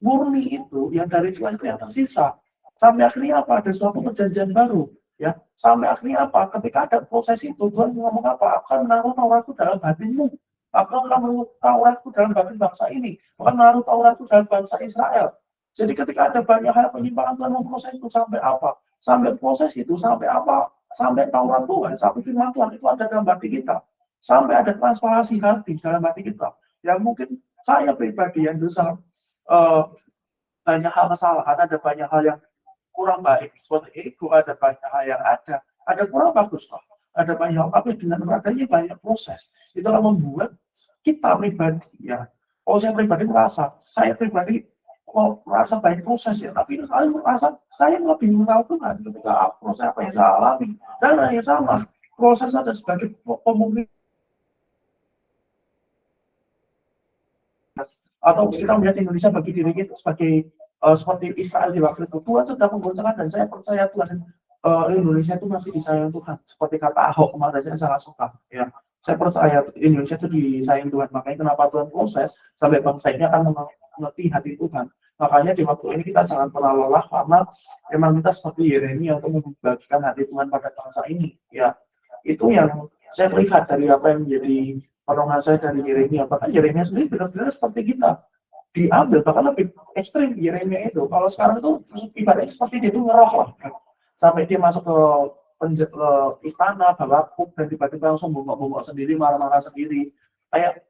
murni itu, yang dari Tuhan itu yang tersisa. Sampai akhirnya apa? Ada suatu perjanjian baru. Ya, sampai akhirnya apa? Ketika ada proses itu, Tuhan ngomong apa? Akan menaruh Tauratku dalam hatimu. Akan menaruh Tauratku dalam batin bangsa ini. Akan menaruh Tauratku dalam bangsa Israel. Jadi ketika ada banyak hal penyimpangan, Tuhan memproses itu sampai apa? Sampai proses itu, sampai apa? Sampai Taurat Tuhan, sampai firman Tuhan itu ada dalam hati kita. Sampai ada transparansi hati dalam hati kita. Yang mungkin saya pribadi yang dosa banyak hal kesalahan, ada banyak hal yang kurang baik, seperti itu, ada banyak hal yang ada kurang bagus kok. Ada banyak hal, tapi dengan adanya banyak proses, itulah membuat kita pribadi, ya. Oh, saya pribadi merasa, saya pribadi merasa banyak proses ya, tapi saya merasa saya lebih mengenal Tuhan ketika proses apa yang saya alami. Dan yang sama, proses ada sebagai pemungkin atau kita melihat Indonesia bagi diri kita sebagai seperti Israel di waktu itu, Tuhan sedang menggunakan, dan saya percaya Tuhan Indonesia itu masih disayang Tuhan. Seperti kata Ahok kemarin, saya sangat suka. Ya, saya percaya Indonesia itu disayang Tuhan. Makanya kenapa Tuhan proses sampai bangsa ini akan mengerti hati Tuhan. Makanya di waktu ini kita jangan pernah lelah, karena memang kita seperti Yeremia untuk membagikan hati Tuhan pada bangsa ini. Ya, itu yang saya lihat dari apa yang menjadi perenungan saya dari Yeremia. Bahkan Yeremia sendiri benar-benar seperti kita, diambil bahkan lebih ekstrim Yeremia itu. Kalau sekarang itu ibaratnya seperti dia itu ngeroh lah, sampai dia masuk ke istana bawa kuk dan tiba-tiba langsung bungok-bungok sendiri, marah-marah sendiri, kayak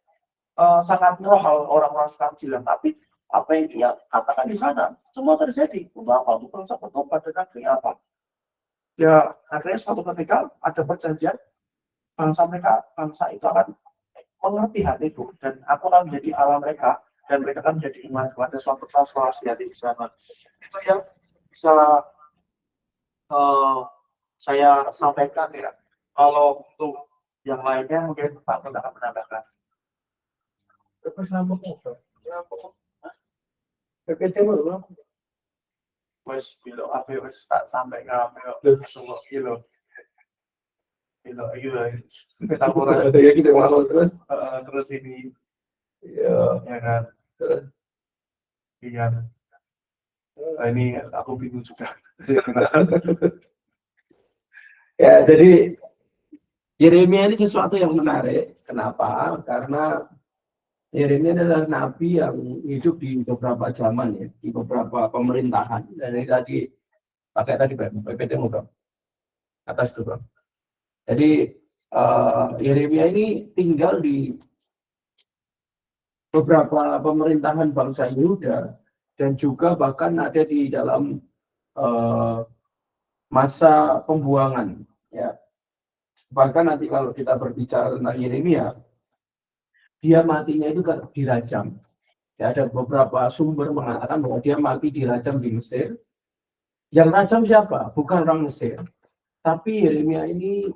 sangat ngeroh orang-orang sekarang bilang. Tapi apa yang dia katakan di sana semua terjadi untuk apa? Untuk bangsa bertobat, dan akhirnya apa? Ya akhirnya suatu ketika ada perjanjian, bangsa itu akan mengerti hati itu, dan aku akan menjadi Allah mereka, dan mereka akan menjadi umat. Ada suatu transformasi hati di sana. Itu yang bisa saya sampaikan ya. Kalau untuk yang lainnya mungkin Pak Pun akan menambahkan. Wes bilo apa wes tak sampai ke semua kilo. Kita kurang ada yang kita mau terus ini. Iya, ya kan. Iya. Ini aku bingung juga. Ya, jadi Yeremia ini sesuatu yang menarik. Kenapa? Karena Yeremia adalah nabi yang hidup di beberapa zaman ya, di beberapa pemerintahan. Dan ini tadi pakai tadi PPT Bang. Atas itu Bang. Jadi Yeremia ini tinggal di beberapa pemerintahan bangsa Yehuda, dan juga bahkan ada di dalam masa pembuangan. Ya. Bahkan nanti kalau kita berbicara tentang Yeremia, dia matinya itu kan dirajam. Ya, ada beberapa sumber mengatakan bahwa dia mati dirajam di Mesir. Yang rajam siapa? Bukan orang Mesir, tapi Yeremia ini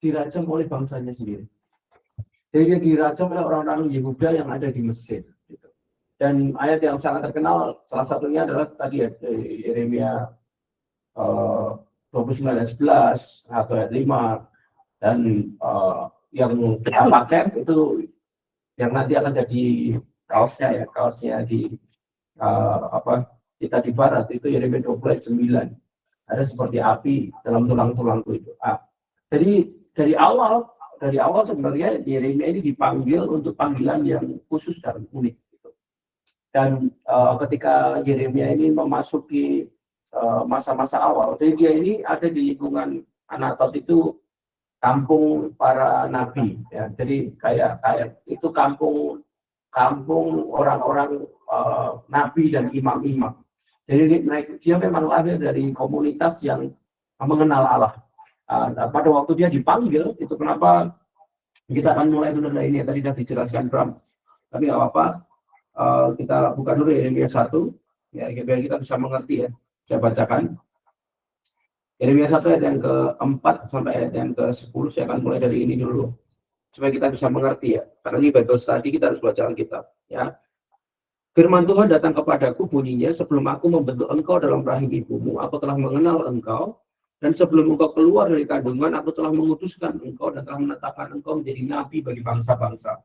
dirajam oleh bangsanya sendiri. Jadi dia dirajam oleh orang-orang Yehuda yang ada di Mesir. Gitu. Dan ayat yang sangat terkenal, salah satunya adalah tadi ya, Yeremia 29 ayat 11 atau ayat 5. Dan yang kita pakai itu yang nanti akan jadi kaosnya di kita di barat itu Yeremia 29. Ada seperti api dalam tulang-tulangku itu. Jadi dari awal sebenarnya Yeremia ini dipanggil untuk panggilan yang khusus dan unik. Gitu. Dan ketika Yeremia ini memasuki masa-masa awal, jadi dia ini ada di lingkungan Anatot, itu kampung para nabi. Ya. Jadi kayak itu kampung orang-orang nabi dan imam-imam. Jadi dia memang lahir dari komunitas yang mengenal Allah. Pada waktu dia dipanggil, itu kenapa kita akan mulai dulu dari ini, tadi sudah dijelaskan Bram. Tapi nggak apa-apa, kita buka dulu Yeremia 1, ya, biar kita bisa mengerti ya. Saya bacakan. Yeremia 1 ayat yang ke-4 sampai ayat yang ke-10, saya akan mulai dari ini dulu. Supaya kita bisa mengerti ya. Karena ini Bible study, kita harus baca Alkitab. Ya. Firman Tuhan datang kepadaku bunyinya, sebelum aku membentuk engkau dalam rahim ibumu, aku telah mengenal engkau, dan sebelum engkau keluar dari kandungan, aku telah mengutuskan engkau dan telah menetapkan engkau menjadi nabi bagi bangsa-bangsa.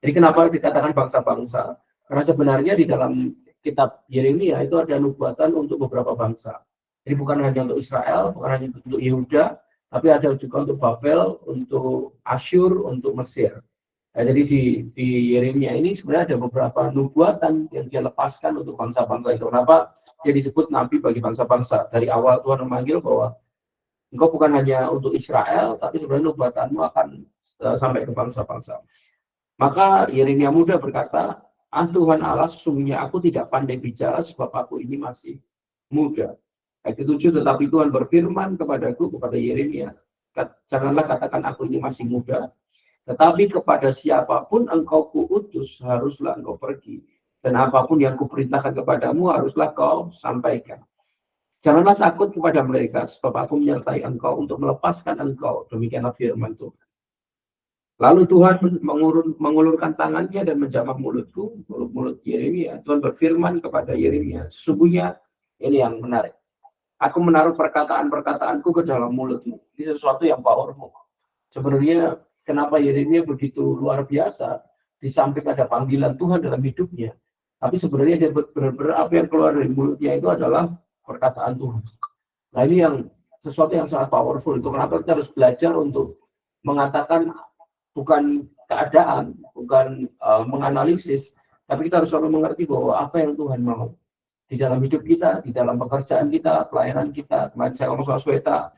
Jadi kenapa dikatakan bangsa-bangsa? Karena sebenarnya di dalam kitab Yeremia itu ada nubuatan untuk beberapa bangsa. Jadi bukan hanya untuk Israel, bukan hanya untuk Yehuda, tapi ada juga untuk Babel, untuk Asyur, untuk Mesir. Nah, jadi di Yeremia ini sebenarnya ada beberapa nubuatan yang dia lepaskan untuk bangsa-bangsa itu. Kenapa dia disebut nabi bagi bangsa-bangsa? Dari awal Tuhan memanggil bahwa engkau bukan hanya untuk Israel, tapi sebenarnya nubuatanmu akan sampai ke bangsa-bangsa. Maka Yeremia muda berkata, Tuhan Allah, sesungguhnya aku tidak pandai bicara sebab aku ini masih muda. Ayat 7, tetapi Tuhan berfirman kepadaku, kepada Yeremia, janganlah katakan aku ini masih muda, tetapi kepada siapapun engkau kuutus, haruslah engkau pergi. Dan apapun yang kuperintahkan kepadamu, haruslah kau sampaikan. Janganlah takut kepada mereka, sebab aku menyertai engkau untuk melepaskan engkau. Demikianlah firman Tuhan. Lalu Tuhan mengulurkan tangannya dan menjamah mulutku, mulut Yeremia. Tuhan berfirman kepada Yeremia, sesungguhnya ini yang menarik. Aku menaruh perkataan-perkataanku ke dalam mulutmu. Ini sesuatu yang powerful. Sebenarnya kenapa Yeremia begitu luar biasa, di samping ada panggilan Tuhan dalam hidupnya, tapi sebenarnya dia benar-benar apa yang keluar dari mulutnya itu adalah perkataan Tuhan. Nah ini yang sesuatu yang sangat powerful. Itu kenapa kita harus belajar untuk mengatakan bukan keadaan, bukan menganalisis, tapi kita harus selalu mengerti bahwa apa yang Tuhan mau di dalam hidup kita, di dalam pekerjaan kita, pelayanan kita. Kemarin saya ngomong soal Sweta,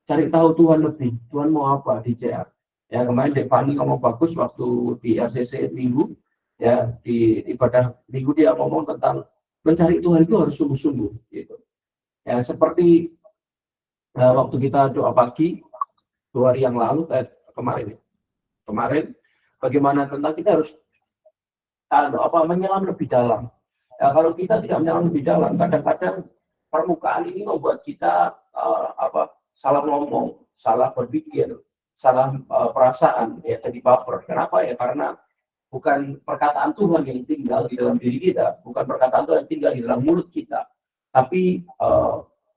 cari tahu Tuhan lebih, Tuhan mau apa di JR. Ya kemarin Dek Fani ngomong bagus waktu di RCC Minggu, ya di ibadah Minggu dia ngomong tentang mencari Tuhan itu harus sungguh-sungguh, gitu. Ya seperti waktu kita doa pagi 2 hari yang lalu, kemarin bagaimana tentang kita harus menyelam lebih dalam. Ya, kalau kita tidak menyelam lebih dalam, kadang-kadang permukaan ini membuat kita salah ngomong, salah berpikir, salah perasaan, ya jadi baper. Kenapa ya? Karena bukan perkataan Tuhan yang tinggal di dalam diri kita, bukan perkataan Tuhan yang tinggal di dalam mulut kita, tapi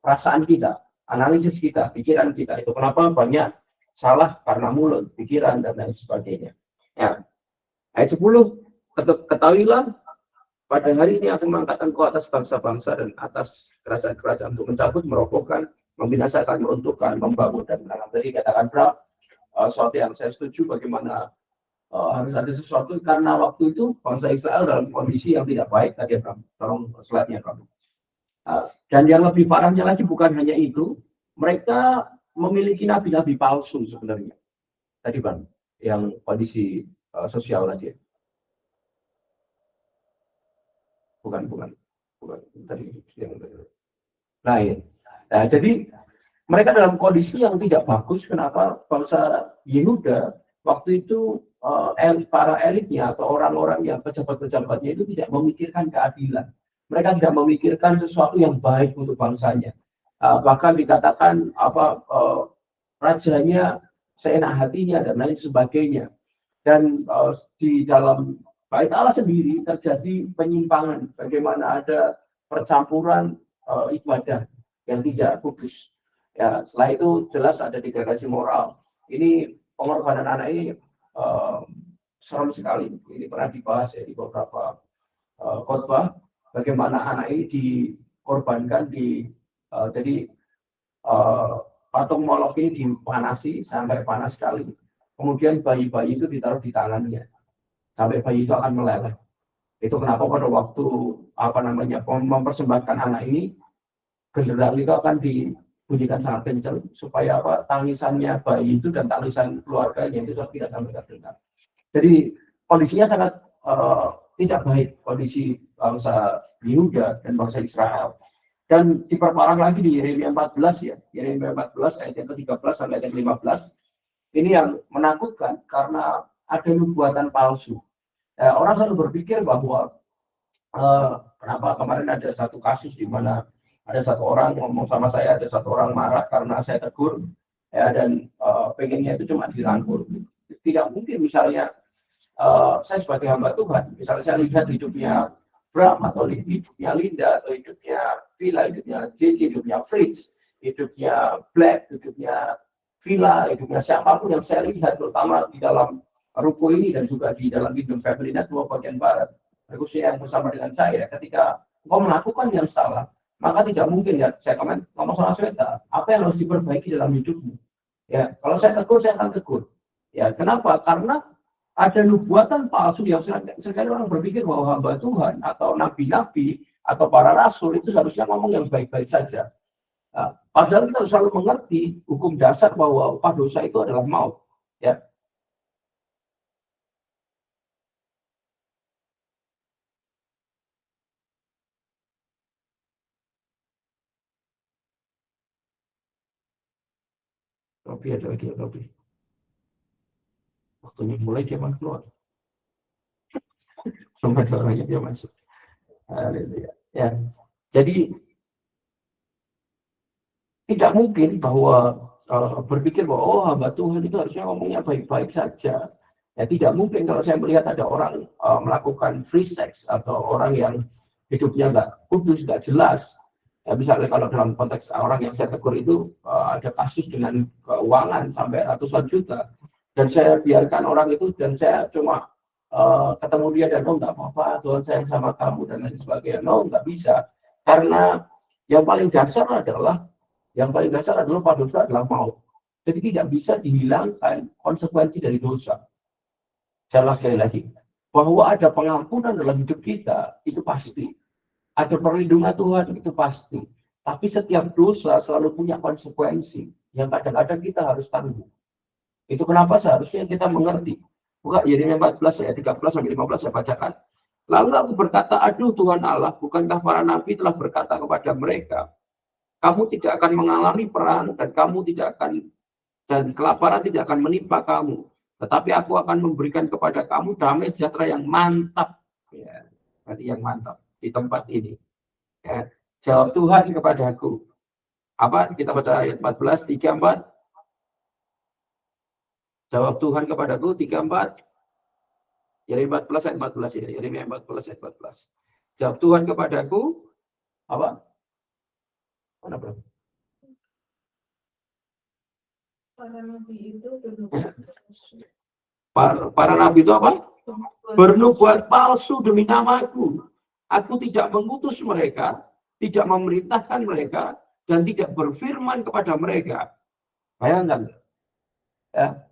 perasaan kita, analisis kita, pikiran kita. Itu kenapa banyak salah karena mulut, pikiran dan lain sebagainya. Ya. Ayat 10, ketahuilah pada hari ini aku mengangkatkan kau atas bangsa-bangsa dan atas kerajaan-kerajaan untuk mencabut, merobohkan, membinasakan, meruntuhkan, membangun dan menanam. Jadi katakan Bram, sesuatu yang saya setuju bagaimana harus ada sesuatu karena waktu itu bangsa Israel dalam kondisi yang tidak baik. Tadi Bram, tolong slide-nya Bram. Dan yang lebih parahnya lagi bukan hanya itu, mereka memiliki nabi-nabi palsu sebenarnya. Tadi Bram, yang kondisi sosial tadi. Bukan tadi yang nah, jadi mereka dalam kondisi yang tidak bagus. Kenapa? Bangsa Yehuda waktu itu para elitnya atau orang-orang yang pejabat-pejabatnya itu tidak memikirkan keadilan. Mereka tidak memikirkan sesuatu yang baik untuk bangsanya. Bahkan dikatakan rajanya seenak hatinya dan lain sebagainya. Dan di dalam Bait Allah sendiri terjadi penyimpangan, bagaimana ada percampuran ibadah yang tidak kudus. Ya, setelah itu jelas ada degradasi moral. Ini pengorbanan anak ini serem sekali. Ini pernah dibahas ya di beberapa khotbah, bagaimana anak ini dikorbankan jadi patung Molok ini dipanasi sampai panas sekali. Kemudian bayi-bayi itu ditaruh di tangannya. Sampai bayi itu akan meleleh. Itu kenapa pada waktu mempersembahkan anak ini, genderang itu akan dibunyikan sangat kencang supaya tangisannya bayi itu dan tangisan keluarganya itu tidak sampai terdengar. Jadi kondisinya sangat tidak baik kondisi bangsa Yehuda dan bangsa Israel. Dan diperparah lagi di Yeremia 14 ya, Yeremia 14 ayat yang ke-13 sampai ayat yang ke-15. Ini yang menakutkan karena ada nubuatan palsu. Orang selalu berpikir bahwa kenapa kemarin ada satu kasus di mana ada satu orang ngomong sama saya, ada satu orang marah karena saya tegur, ya, dan pengennya itu cuma dirangkul. Tidak mungkin misalnya saya sebagai hamba Tuhan, misalnya saya lihat hidupnya Bram, atau hidupnya Linda, atau hidupnya Villa, hidupnya JJ, hidupnya Fritz, hidupnya Black, hidupnya Villa, hidupnya siapapun yang saya lihat, terutama di dalam ruko ini dan juga di dalam Kingdom Family Network bagian barat, khususnya yang bersama dengan saya, ketika kau melakukan yang salah, maka tidak mungkin ya, saya ngomong sama Sweta, apa yang harus diperbaiki dalam hidupmu? Ya, kalau saya tegur, saya akan tegur. Ya, kenapa? Karena ada nubuatan palsu yang seringkali orang berpikir bahwa hamba Tuhan atau nabi-nabi atau para rasul itu harusnya ngomong yang baik-baik saja. Nah, padahal kita harus selalu mengerti hukum dasar bahwa upah dosa itu adalah maut. Ya. Robi ada lagi, Robi. Waktunya mulai dia keluar. Sampai orangnya dia masuk. Ya. Jadi tidak mungkin bahwa berpikir bahwa oh hamba Tuhan itu harusnya ngomongnya baik-baik saja. Ya tidak mungkin kalau saya melihat ada orang melakukan free sex atau orang yang hidupnya nggak kudus, nggak jelas. Ya, misalnya kalau dalam konteks orang yang saya tegur itu ada kasus dengan keuangan sampai ratusan juta. Dan saya biarkan orang itu dan saya cuma ketemu dia dan oh nggak apa-apa, Tuhan sayang sama kamu dan lain sebagainya. No, nggak bisa. Karena yang paling dasar adalah dosa adalah maut. Jadi tidak bisa dihilangkan konsekuensi dari dosa. Saya sekali lagi, bahwa ada pengampunan dalam hidup kita, itu pasti. Ada perlindungan Tuhan, itu pasti. Tapi setiap dosa selalu punya konsekuensi, yang kadang-kadang kita harus tanggung. Itu kenapa seharusnya kita mengerti. Buka Yeremia 14 ayat 13-15 saya bacakan. Lalu aku berkata, aduh Tuhan Allah, bukankah para nabi telah berkata kepada mereka, kamu tidak akan mengalami perang dan kelaparan tidak akan menimpa kamu. Tetapi aku akan memberikan kepada kamu damai sejahtera yang mantap. Ya, berarti yang mantap di tempat ini. Ya. Jawab Tuhan kepadaku. Apa? Kita baca ayat 14, 3, 4. Jawab Tuhan kepadaku, 3, 4. Yeremia 14 ayat 14 ya. Yeremia 14 ayat 14. Jawab Tuhan kepadaku. Apa? Mana bro? Para nabi itu Para nabi itu apa? Bernubuat palsu demi namaku. Aku tidak mengutus mereka, tidak memerintahkan mereka, dan tidak berfirman kepada mereka. Bayangkan. Ya.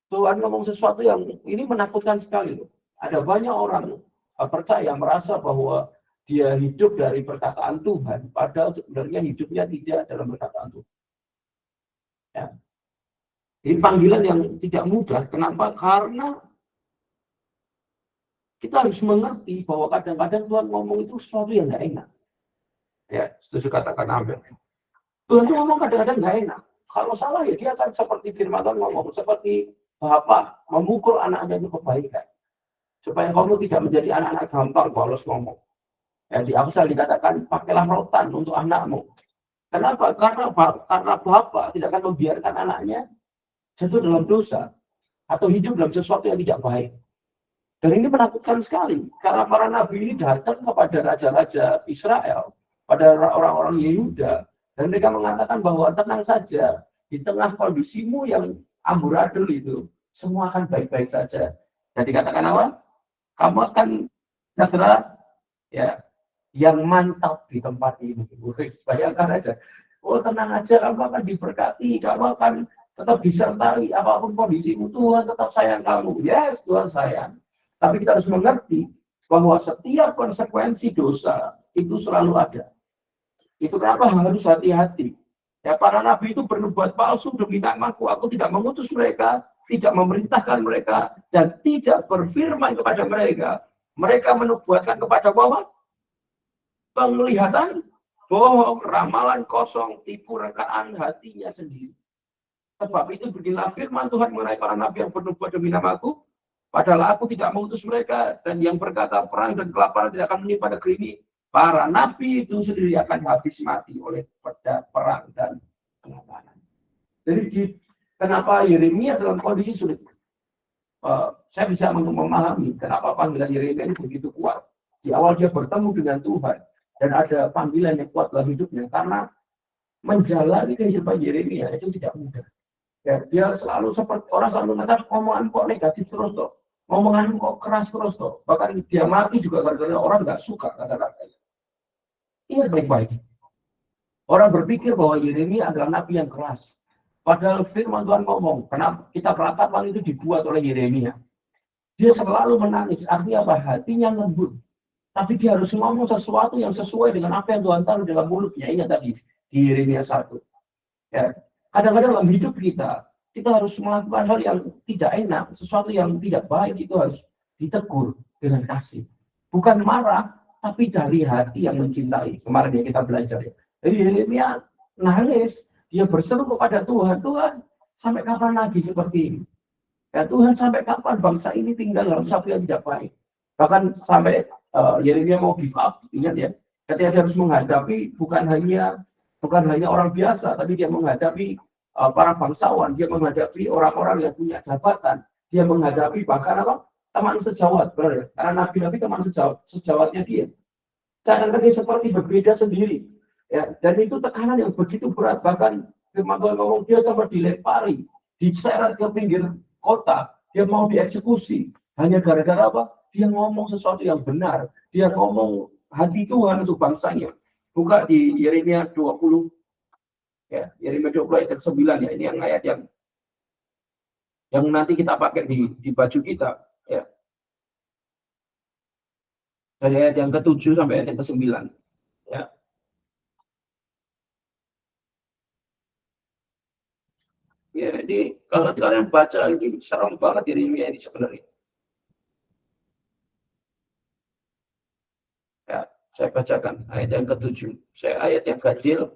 Tuhan ngomong sesuatu yang ini menakutkan sekali. Ada banyak orang percaya merasa bahwa dia hidup dari perkataan Tuhan, padahal sebenarnya hidupnya tidak dalam perkataan Tuhan. Ya. Ini panggilan yang tidak mudah. Kenapa? Karena kita harus mengerti bahwa kadang-kadang Tuhan ngomong itu sesuatu yang nggak enak. Ya, setuju katakan amin. Tuhan itu ngomong kadang-kadang nggak enak. Kalau salah ya dia akan seperti firman Tuhan ngomong, seperti Bapa memukul anaknya itu kebaikan. Supaya kamu tidak menjadi anak-anak gampang, Paulus ngomong. Ya, di Amsal dikatakan, pakailah rotan untuk anakmu. Kenapa? Karena Bapa tidak akan membiarkan anaknya jatuh dalam dosa atau hidup dalam sesuatu yang tidak baik. Dan ini menakutkan sekali karena para nabi ini datang kepada raja-raja Israel, pada orang-orang Yehuda, dan mereka mengatakan bahwa tenang saja di tengah kondisimu yang amburadul itu semua akan baik-baik saja. Jadi katakan apa? Kamu akan sejahtera ya yang mantap di tempat ini. Bayangkan aja. Oh tenang aja, kamu akan diberkati, kamu akan tetap disertai apapun kondisimu, Tuhan tetap sayang kamu. Yes, Tuhan sayang. Tapi kita harus mengerti bahwa setiap konsekuensi dosa itu selalu ada. Itu kenapa harus hati-hati. Ya, para nabi itu bernubuat palsu demi namaku. Aku tidak mengutus mereka, tidak memerintahkan mereka, dan tidak berfirman kepada mereka. Mereka menubuatkan kepada bahwa penglihatan bohong, ramalan kosong, tipu rekaan hatinya sendiri. Sebab itu beginilah firman Tuhan mengenai para nabi yang bernubuat demi namaku. Padahal aku tidak mengutus mereka, dan yang berkata perang dan kelaparan tidak akan menimpa negeri ini. Para nabi itu sendiri akan habis mati oleh perang dan kelaparan. Jadi kenapa Yeremia dalam kondisi sulit? Saya bisa memahami kenapa panggilan Yeremia ini begitu kuat. Di awal dia bertemu dengan Tuhan dan ada panggilan yang kuat dalam hidupnya karena menjalani kehidupan Yeremia itu tidak mudah. Ya, dia selalu seperti orang selalu mengatakan omongan kok negatif terus toh, omongan kok keras terus toh. Bahkan dia mati juga gara-gara orang nggak suka kata-katanya. Ingat baik-baik. Orang berpikir bahwa Yeremia adalah nabi yang keras. Padahal firman Tuhan ngomong, kenapa kitab ratapan itu dibuat oleh Yeremia. Dia selalu menangis, artinya apa? Hatinya lembut. Tapi dia harus ngomong sesuatu yang sesuai dengan apa yang Tuhan taruh dalam mulutnya. Ingat tadi, di Yeremia 1. Ya. Kadang-kadang dalam hidup kita harus melakukan hal yang tidak enak, sesuatu yang tidak baik itu harus ditegur dengan kasih. Bukan marah, tapi dari hati yang mencintai. Kemarin yang kita belajar ya. Jadi Yeremia nangis, dia berseru kepada Tuhan, Tuhan, sampai kapan lagi seperti ini? Ya Tuhan, sampai kapan bangsa ini tinggal dalam sesuatu yang tidak baik? Bahkan sampai Yeremia mau give up, ingat ya, ketika dia harus menghadapi bukan hanya orang biasa, tapi dia menghadapi para bangsawan, dia menghadapi orang-orang yang punya jabatan, dia menghadapi bahkan apa? Teman sejawat, benar ya? Karena nabi-nabi teman sejawatnya dia. Kadang-kadang seperti berbeda sendiri. Ya, dan itu tekanan yang begitu berat, bahkan firman Tuhan ngomong dia sampai dilempari, diseret ke pinggir kota, dia mau dieksekusi. Hanya gara-gara apa? Dia ngomong sesuatu yang benar, dia ngomong hati Tuhan untuk bangsanya. Buka di Yeremia 20, ya, Yeremia 20 ayat 9 ya, ini yang ayat yang nanti kita pakai di baju kita, ya. Dari ayat yang ke-7 sampai ayat yang ke-9, ya. Ya, jadi kalau kalian baca ini serem banget Yeremia ini sebenarnya. Ya, saya bacakan ayat yang ke-7. Saya ayat yang ganjil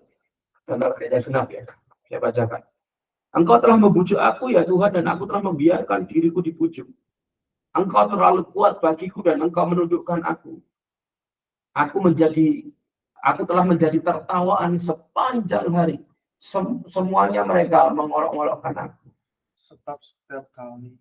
dan ayat yang genap ya. Saya bacakan. Engkau telah membujuk aku ya Tuhan, dan aku telah membiarkan diriku dibujuk. Engkau terlalu kuat bagiku dan engkau menundukkan aku. Aku telah menjadi tertawaan sepanjang hari. Semuanya mereka mengolok-olokkan aku. Sebab setiap kali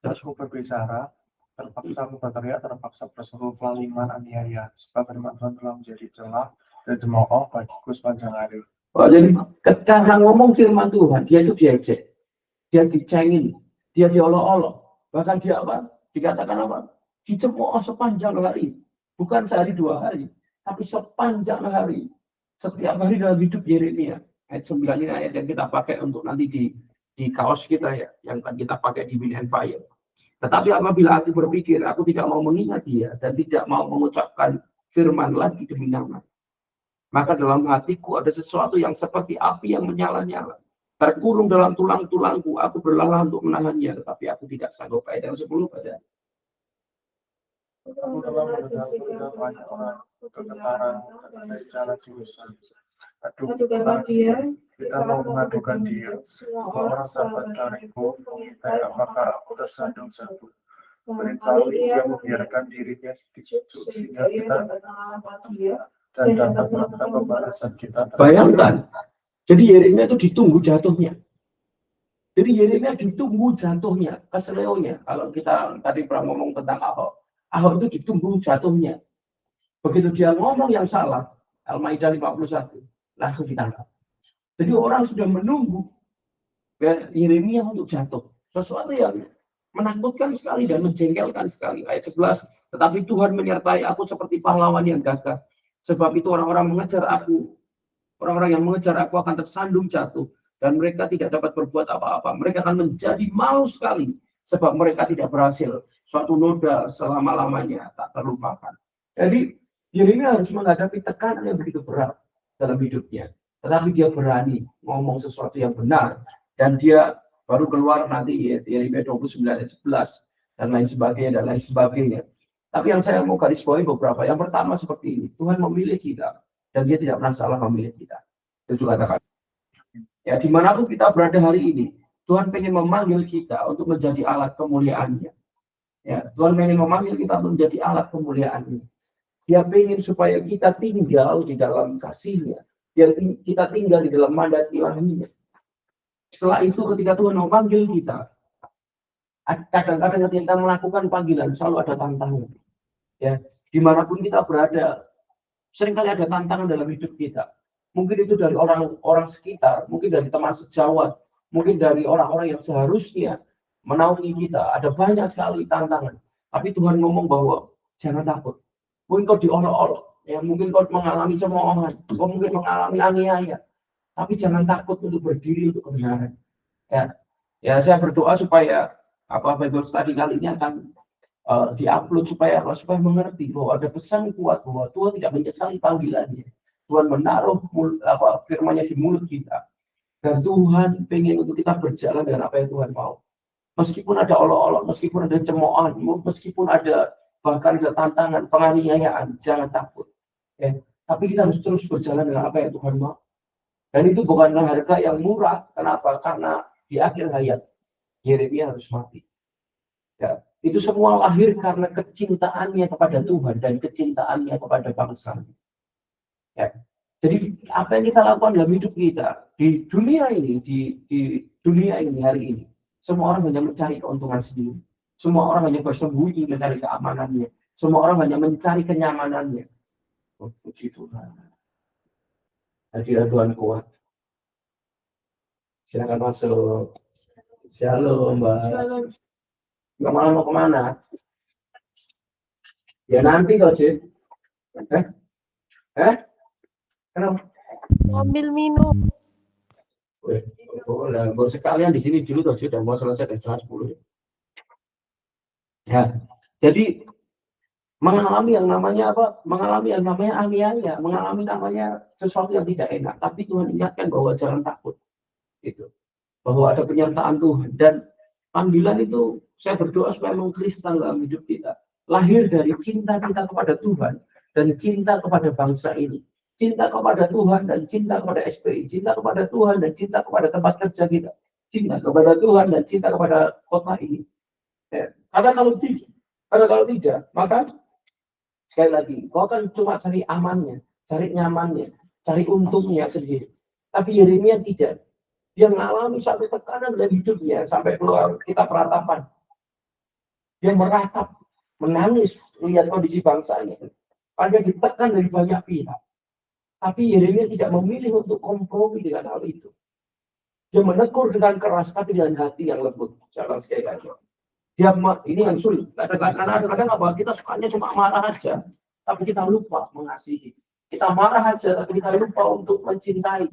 aku berbicara, terpaksa aku berteriak, terpaksa berseru kelaliman aniaya. Sebab firman Tuhan telah menjadi celah dan cemooh bagiku sepanjang hari. Oh, jadi ketika ngomong firman Tuhan, dia itu diejek, dia dicengin, dia diolok-olok. Bahkan dia apa? Dikatakan apa? Dicemooh sepanjang hari. Bukan sehari 2 hari, tapi sepanjang hari. Setiap hari dalam hidup Yeremia. Ayat 9 ini ayat yang kita pakai untuk nanti di kaos kita ya, yang akan kita pakai di Wind and Fire. Tetapi apabila aku berpikir, aku tidak mau mengingat dia dan tidak mau mengucapkan firman lagi demi nama, maka dalam hatiku ada sesuatu yang seperti api yang menyala-nyala. Terkurung dalam tulang-tulangku, aku berlelah untuk menahannya, tetapi aku tidak sanggup. Ayat yang 10 pada. Aku telah mendengar berita banyak orang kegetaran dan bicara jurusan. Adukanlah dia, kita mau mengadukan dia. Semua orang sahabat karibku mengintai apakah aku tersandung-sandung. Beritahu dia membiarkan dirinya dibujuk sehingga kita dan datanglah pembalasan kita. Bayangkan, jadi Yeremia itu ditunggu jatuhnya. Jadi Yeremia ditunggu jatuhnya, keseleonya. Kalau kita tadi pernah ngomong tentang Ahok itu ditunggu jatuhnya. Begitu dia ngomong yang salah, Al-Maidah 51, langsung ditangkap. Jadi orang sudah menunggu Yeremia untuk jatuh. Sesuatu yang menakutkan sekali dan menjengkelkan sekali. Ayat 11, tetapi Tuhan menyertai aku seperti pahlawan yang gagah. Sebab itu orang-orang yang mengejar aku akan tersandung jatuh. Dan mereka tidak dapat berbuat apa-apa. Mereka akan menjadi malu sekali. Sebab mereka tidak berhasil. Suatu noda selama-lamanya tak terlupakan. Jadi Yeremia harus menghadapi tekanan yang begitu berat dalam hidupnya. Tetapi dia berani ngomong sesuatu yang benar. Dan dia baru keluar nanti Yeremia 29 ayat 11. Dan lain sebagainya. Tapi yang saya mau garis bawahi beberapa. Yang pertama seperti ini. Tuhan memilih kita. Dan dia tidak pernah salah memilih kita. Itu katakan. Ya, dimanapun kita berada hari ini. Tuhan pengen memanggil kita untuk menjadi alat kemuliaan-Nya. Ya, Tuhan pengen memanggil kita untuk menjadi alat kemuliaan-Nya. Dia pengen supaya kita tinggal di dalam kasih-Nya. Kita tinggal di dalam mandat ilahi-Nya. Setelah itu ketika Tuhan memanggil kita, kadang-kadang ketika kita melakukan panggilan selalu ada tantangan. Ya, dimanapun kita berada, seringkali ada tantangan dalam hidup kita. Mungkin itu dari orang-orang sekitar, mungkin dari teman sejawat, mungkin dari orang-orang yang seharusnya menaungi kita. Ada banyak sekali tantangan. Tapi Tuhan ngomong bahwa jangan takut. Mungkin kau diolok-olok, ya mungkin kau mengalami cemoohan, kau mungkin mengalami aniaya. Tapi jangan takut untuk berdiri untuk kebenaran. Ya, saya berdoa supaya Bible study kali ini akan diupload supaya mengerti bahwa ada pesan kuat bahwa Tuhan tidak menyesali panggilannya. Tuhan menaruh firman-Nya di mulut kita. Dan Tuhan pengen untuk kita berjalan dengan apa yang Tuhan mau. Meskipun ada olok-olok, meskipun ada cemoohan, meskipun ada bahkan ada tantangan, penganiayaan, jangan takut. Ya. Tapi kita harus terus berjalan dengan apa yang Tuhan mau. Dan itu bukanlah harga yang murah. Kenapa? Karena di akhir hayat Yeremia harus mati. Ya. Itu semua lahir karena kecintaannya kepada Tuhan dan kecintaannya kepada bangsa. Ya. Jadi apa yang kita lakukan dalam hidup kita di dunia ini, di dunia ini hari ini, semua orang hanya mencari keuntungan sendiri. Semua orang hanya bersembunyi mencari keamanannya. Semua orang hanya mencari kenyamanannya. Oh, puji Tuhan. Hadirat Tuhan kuat. Silakan masuk. Shalom, Mbak. Shalom. Nggak mau kemana? Ya nanti kok, Cik. Kenapa? Ambil minum. Boleh, sekalian di sini dulu toh, sudah mau selesai dari 10:30. Ya, jadi mengalami yang namanya apa? Mengalami yang namanya aniaya, mengalami namanya sesuatu yang tidak enak. Tapi Tuhan ingatkan bahwa jangan takut, itu, bahwa ada penyertaan Tuhan dan panggilan itu. Saya berdoa supaya mengkristal dalam hidup kita, lahir dari cinta kita kepada Tuhan dan cinta kepada bangsa ini. Cinta kepada Tuhan dan cinta kepada SPI, cinta kepada Tuhan dan cinta kepada tempat kerja kita, cinta kepada Tuhan dan cinta kepada kota ini. Ya. Karena kalau tidak, maka sekali lagi, kau kan cuma cari amannya, cari nyamannya, cari untungnya sendiri. Tapi Yeremia tidak. Dia mengalami satu tekanan dalam hidupnya sampai keluar kitab Ratapan. Dia meratap, menangis melihat kondisi bangsanya. Dia ditekan dari banyak pihak. Tapi Yeremia tidak memilih untuk kompromi dengan hal itu. Dia menegur dengan keras, tapi dengan hati yang lembut. Jangan sekali lagi. Ini yang sulit. Kadang-kadang apa? Kita sukanya cuma marah aja, tapi kita lupa mengasihi. Kita marah aja, tapi kita lupa untuk mencintai.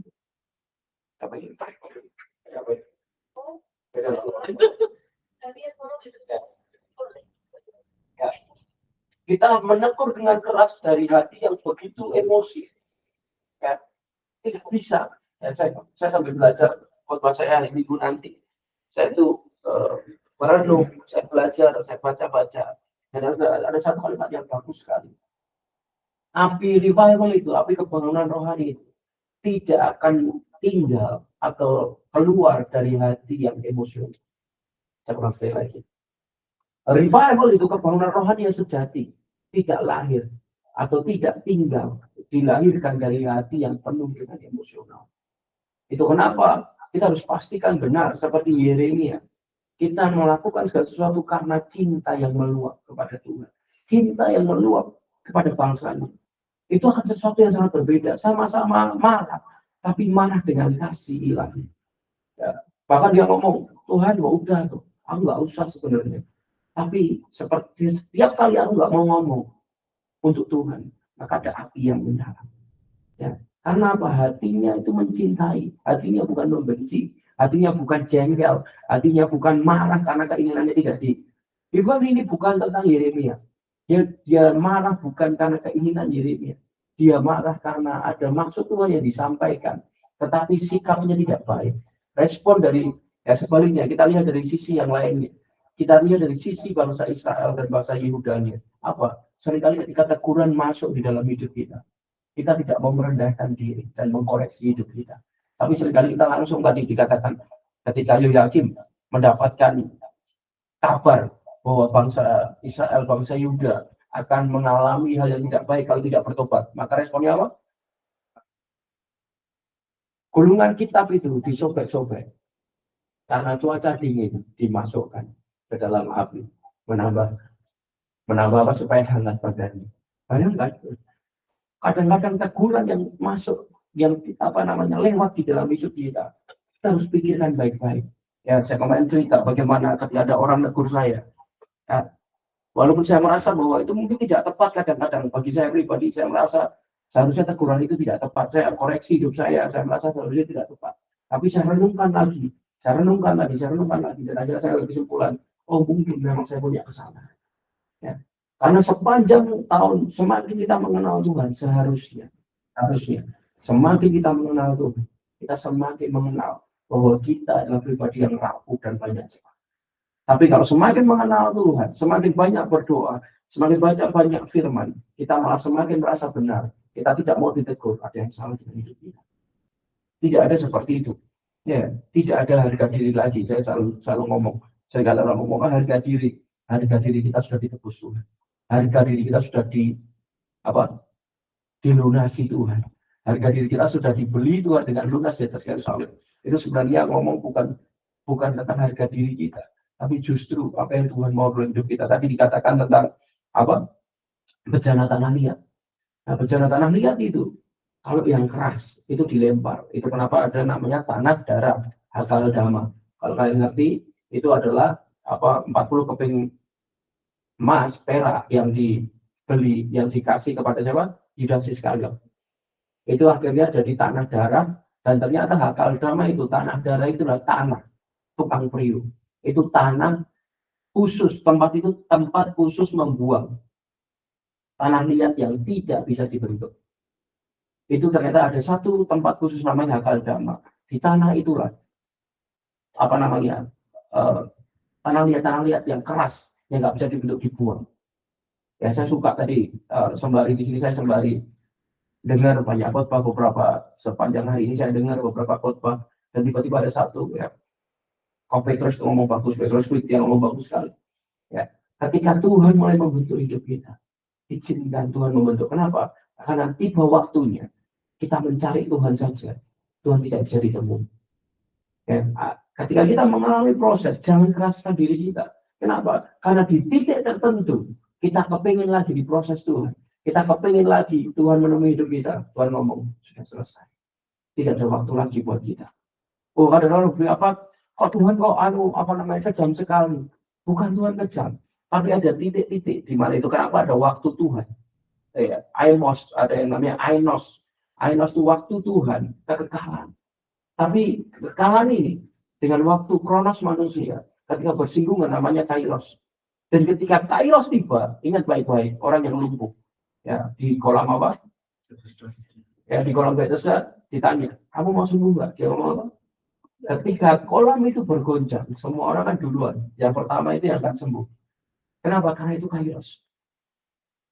Kita menegur dengan keras dari hati yang begitu emosi. Ya, tidak bisa. Ya, saya sambil belajar khotbah saya hari Minggu nanti. Saya itu merenung, saya belajar, saya baca-baca. Dan ada satu kalimat yang bagus sekali. Api revival itu, api kebangunan rohani itu tidak akan tinggal atau keluar dari hati yang emosional. Saya ulang sekali lagi. Revival itu kebangunan rohani yang sejati, tidak lahir atau tidak tinggal, dilahirkan dari hati yang penuh dengan emosional. Itu kenapa kita harus pastikan benar seperti Yeremia. Kita melakukan segala sesuatu karena cinta yang meluap kepada Tuhan. Cinta yang meluap kepada bangsanya. Itu akan sesuatu yang sangat berbeda. Sama-sama marah, tapi marah dengan kasih ilahi. Ya. Bahkan dia ngomong, Tuhan udah tuh, aku nggak usah sebenarnya. Tapi seperti setiap kali aku nggak mau ngomong untuk Tuhan, maka ada api yang menyala. Ya. Karena apa? Hatinya itu mencintai, hatinya bukan membenci, hatinya bukan jengkel, hatinya bukan marah karena keinginannya tidak Even ini bukan tentang Yeremia. Dia marah bukan karena keinginan Yeremia. Dia marah karena ada maksud Tuhan yang disampaikan, tetapi sikapnya tidak baik. Respon dari, sebaliknya, kita lihat dari sisi yang lainnya. Kita lihat dari sisi bangsa Israel dan bangsa Yehudanya. Apa? Seringkali ketika teguran masuk di dalam hidup kita, kita tidak mau merendahkan diri dan mengkoreksi hidup kita. Tapi seringkali kita langsung tadi dikatakan, ketika Yoyakim mendapatkan kabar bahwa bangsa Israel, bangsa Yuda akan mengalami hal yang tidak baik kalau tidak bertobat. Maka responnya apa? Gulungan kitab itu disobek-sobek. Karena cuaca dingin dimasukkan ke dalam api. Menambah apa supaya hangat badannya. Bayangkan, kadang-kadang teguran yang masuk, yang lewat di dalam hidup kita, kita harus pikirkan baik-baik. Ya, saya kemarin cerita bagaimana ketika ada orang negur saya. Ya, walaupun saya merasa bahwa itu mungkin tidak tepat kadang-kadang bagi saya pribadi, saya merasa seharusnya teguran itu tidak tepat. Saya koreksi hidup saya merasa seharusnya tidak tepat. Tapi saya renungkan lagi, dan akhirnya saya berkesimpulan, oh mungkin memang saya punya kesalahan. Ya. Karena sepanjang tahun semakin kita mengenal Tuhan, harusnya semakin kita mengenal Tuhan, kita semakin mengenal bahwa kita adalah pribadi yang rapuh dan banyak cepat. Tapi kalau semakin mengenal Tuhan, semakin banyak berdoa, semakin banyak firman, kita malah semakin merasa benar. Kita tidak mau ditegur, ada yang salah dengan hidup kita. Tidak ada seperti itu. Ya, tidak ada harga diri lagi. Saya selalu ngomong, harga diri kita sudah ditebus Tuhan. Harga diri kita sudah dilunasi Tuhan. Harga diri kita sudah dibeli Tuhan dengan lunas di atas kayu salib. Itu sebenarnya ngomong bukan tentang harga diri kita, tapi justru apa yang Tuhan mau dalam hidup kita. Tadi dikatakan tentang bejana tanah liat. Nah, bejana tanah liat itu kalau yang keras itu dilempar. Itu kenapa ada namanya tanah darah hakal dama. Kalau kalian ngerti, itu adalah 40 keping emas perak yang dibeli, yang dikasih kepada siapa? Yudas Iskariot. Itu akhirnya jadi tanah darah, dan ternyata hakal dama itu tanah darah itulah tanah tukang priuk. Itu tanah khusus, tempat khusus membuang tanah liat yang tidak bisa dibentuk. Itu ternyata ada satu tempat khusus namanya hakal dama. Di tanah itulah tanah liat yang keras yang nggak bisa dibentuk, dibuang. Ya, saya suka tadi sembari di sini saya sembari dengar banyak khotbah sepanjang hari ini saya dengar beberapa khotbah, dan tiba-tiba ada satu Petrus ngomong bagus, Petrus yang ngomong bagus sekali. Ya, ketika Tuhan mulai membentuk hidup kita, izinkan Tuhan membentuk. Kenapa? Karena tiba waktunya kita mencari Tuhan saja, Tuhan tidak bisa ditemui. Ya, ketika kita mengalami proses, jangan keraskan diri kita. Kenapa? Karena di titik tertentu kita kepingin lagi diproses Tuhan. Kita kepingin lagi Tuhan menemui hidup kita. Tuhan ngomong, sudah selesai. Tidak ada waktu lagi buat kita. Oh, kadang-kadang kok Tuhan kejam sekali. Bukan Tuhan kejam, tapi ada titik-titik di mana itu. Kenapa ada waktu Tuhan? Ainos, ada yang namanya Ainos. Ainos itu waktu Tuhan, kekekalan. Tapi kekekalan ini dengan waktu kronos manusia, ketika bersinggungan namanya Kairos. Dan ketika Kairos tiba, ingat baik-baik, orang yang lumpuh ya di kolam di kolam Bethesda ditanya, kamu mau sembuh nggak? Dia ngomong apa? Ketika kolam itu bergoncang, semua orang kan duluan. Yang pertama itu yang akan sembuh. Kenapa? Karena itu Kairos.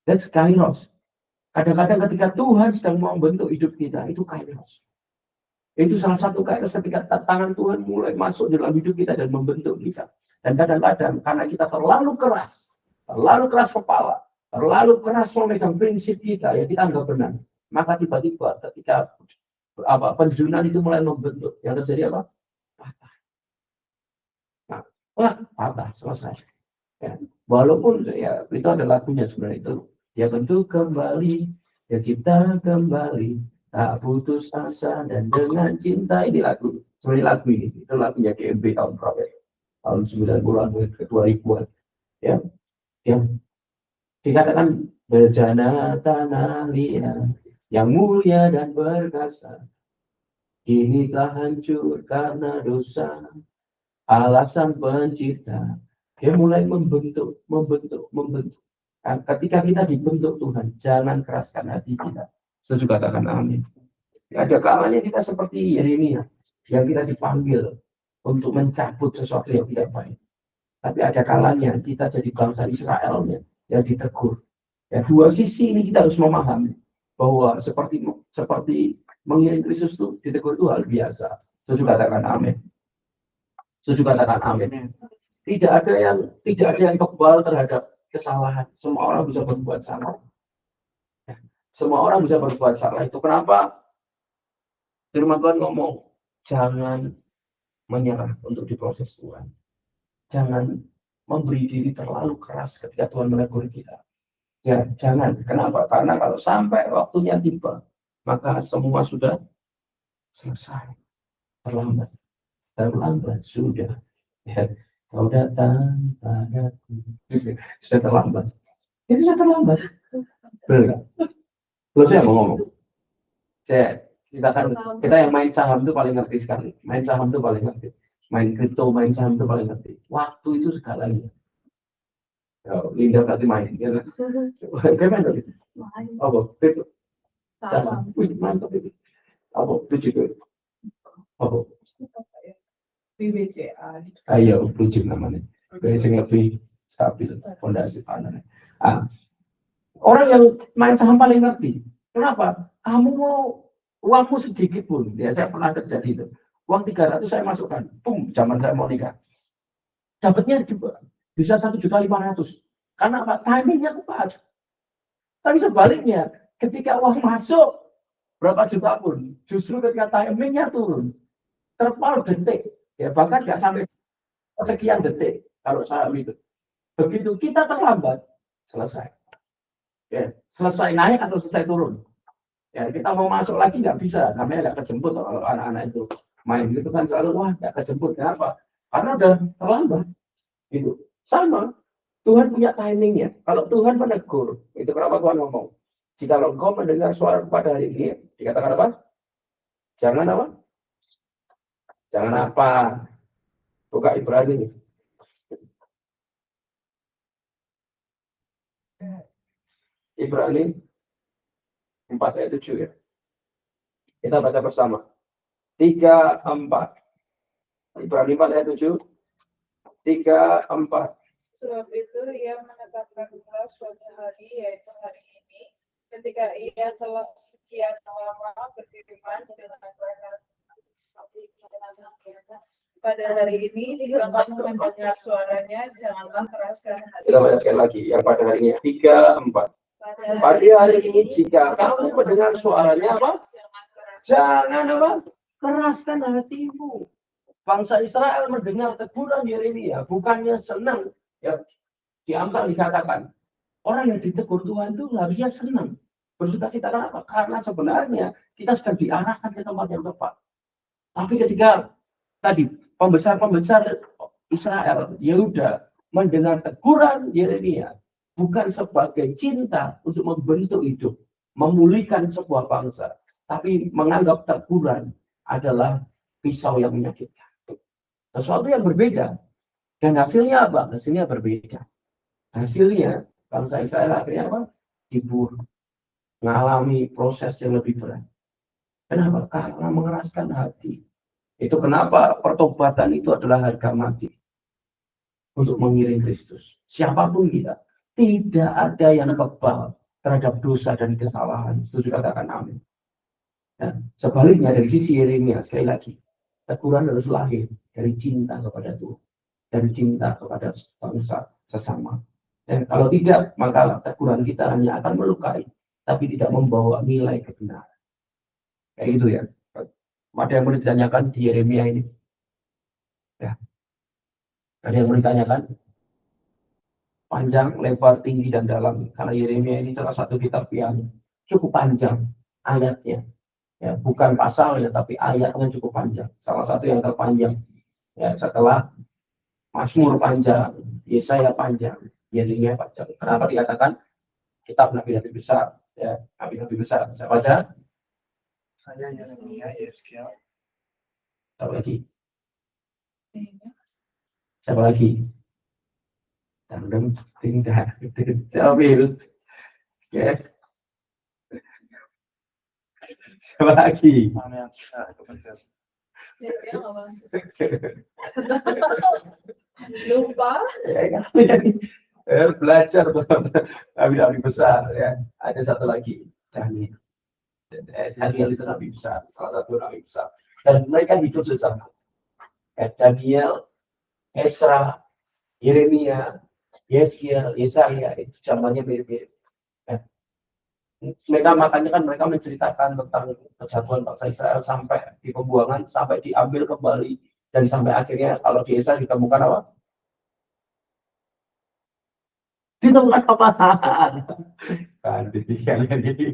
That's Kairos. Kadang-kadang ketika Tuhan sedang mau membentuk hidup kita, itu Kairos. Itu salah satu Kairos ketika tangan Tuhan mulai masuk dalam hidup kita dan membentuk kita. Dan kadang-kadang karena kita terlalu keras kepala, terlalu keras memegang prinsip kita, ya kita anggap benar. Maka tiba-tiba ketika penjunan itu mulai membentuk, yang terjadi apa? Patah. Nah, patah, selesai. Ya, walaupun ya itu ada lagunya sebenarnya itu. Dia bentuk kembali, dia cipta kembali, tak putus asa dan dengan cinta. Ini lagu, sebenarnya lagu ini, itu lagunya GMB tahun berapa? Tahun 90-an ke 2000-an. Ya, yang dikatakan bejana tanah liat yang mulia dan berkasa, kini telah hancur karena dosa. Alasan pencipta, dia mulai membentuk. Dan ketika kita dibentuk Tuhan, jangan keraskan hati kita. Setuju katakan amin. Ada kalanya kita seperti Yeremia, yang kita dipanggil untuk mencabut sesuatu yang tidak baik. Tapi ada kalanya kita jadi bangsa Israel yang ditegur. Ya, dua sisi ini kita harus memahami bahwa seperti mengiring Kristus itu ditegur itu hal biasa. Setuju katakan amin. Setuju katakan amin. Tidak ada yang kebal terhadap kesalahan. Semua orang bisa berbuat salah. Semua orang bisa berbuat salah. Itu kenapa firman Tuhan ngomong, jangan menyerah untuk diproses Tuhan. Jangan memberi diri terlalu keras ketika Tuhan menegur kita. Jangan. Kenapa? Karena kalau sampai waktunya tiba, maka semua sudah selesai. Terlambat. Terlambat sudah. Ya, kau datang padaku. Sudah terlambat. Itu sudah terlambat. Benar. Terus saya mau ngomong. Kita yang main saham itu paling ngerti sekali. Main saham itu paling ngerti. Main kripto, main saham itu paling ngerti. Waktu itu segalanya. Linda berarti main. Ya, gimana gitu? Apa? Kripto. Saham. Wih, mantap itu. Apa? Itu juga. Apa? BBCA. Ayo, bujuk namanya. Biasanya lebih stabil fondasi tanahnya. Orang yang main saham paling ngerti. Kenapa? Kamu mau uangmu sedikit pun. Ya, saya pernah terjadi itu. Uang 300 saya masukkan. Pum, zaman saya mau nikah. Dapatnya juga bisa 1.500.000. Karena apa? Timingnya tepat. Tapi sebaliknya, ketika uang masuk berapa juta pun, justru ketika timingnya turun, terpaut detik. Ya, bahkan nggak sampai sekian detik kalau saham itu. Begitu kita terlambat, selesai. Ya, selesai naik atau selesai turun. Ya, kita mau masuk lagi nggak bisa, namanya nggak kejemput kalau anak-anak itu main gitu kan selalu wah nggak kejemput. Kenapa? Karena udah terlambat. Gitu. Sama. Tuhan punya timingnya. Kalau Tuhan menegur, itu kenapa Tuhan ngomong? Jika engkau mendengar suara pada hari ini, dikatakan apa? Jangan apa? Jangan apa? Buka Ibrani. Ibrani 4 ayat 7 ya. Kita baca bersama. 3, 4. Ibrani 4 ayat 7. 3, 4. Sebab itu ia menetapkan pula suatu hari, yaitu hari ini, ketika ia telah sekian lama beriman dengan pada hari ini, jika kamu mendengar suaranya, janganlah keraskan hati. Kita baca sekali lagi, yang pada hari ini 3, 4. Pada hari ini, jika kamu mendengar suaranya apa? Jangan apa? Keraskan hatimu. Bangsa Israel mendengar teguran Yeremia, bukannya senang. Ya, di Amsal dikatakan, orang yang ditegur Tuhan itu harusnya senang. Bersuka-cita kenapa? Karena sebenarnya kita sedang diarahkan ke tempat yang tepat. Tapi ketika tadi pembesar-pembesar Israel, Yehuda, mendengar teguran Yeremia, bukan sebagai cinta untuk membentuk hidup, memulihkan sebuah bangsa, tapi menganggap teguran adalah pisau yang menyakitkan. Sesuatu yang berbeda. Dan hasilnya apa? Hasilnya berbeda. Hasilnya bangsa Israel akhirnya apa? Dibunuh. Mengalami proses yang lebih berat. Kenapa? Karena mengeraskan hati. Itu kenapa pertobatan itu adalah harga mati. Untuk mengiring Kristus. Siapapun kita. Tidak ada yang kebal terhadap dosa dan kesalahan. Setuju katakan amin. Nah, sebaliknya dari sisi Yeremia, sekali lagi. Teguran harus lahir dari cinta kepada Tuhan. Dan cinta kepada bangsa sesama. Dan kalau tidak, maka teguran kita hanya akan melukai, tapi tidak membawa nilai kebenaran. Kayak gitu ya. Ada yang mau ditanyakan di Yeremia ini? Ya. Ada yang mau ditanyakan? Panjang, lebar, tinggi, dan dalam. Karena Yeremia ini salah satu kitab yang cukup panjang ayatnya. Ya, bukan pasalnya, tapi ayatnya cukup panjang. Salah satu yang terpanjang. Ya, setelah Mazmur panjang, Yesaya panjang, Yeremia panjang. Kenapa dikatakan kitab nabi-nabi besar? Ya, nabi-nabi besar. Saya baca. Saya Yeremia, Yeskiel. Siapa lagi? Siapa lagi? Dan tinggal. Siapa itu? Ya. Siapa lagi? Mana yang bisa bekerja? Ya, dia nggak masuk. Lupa. Ya, belajar nabi-nabi besar ya. Ada satu lagi Daniel. Daniel itu nabi besar, salah satu nabi besar. Dan mereka hidup sesama. Daniel, Esra, Yeremia, Yeskiel, Yesaya itu zamannya mirip-mirip. Mereka makanya kan mereka menceritakan tentang kejatuhan bangsa Israel sampai di pembuangan, sampai diambil kembali, dan sampai akhirnya kalau di Yesaya ditemukan apa? ditemukan apaan? Kan kalian ini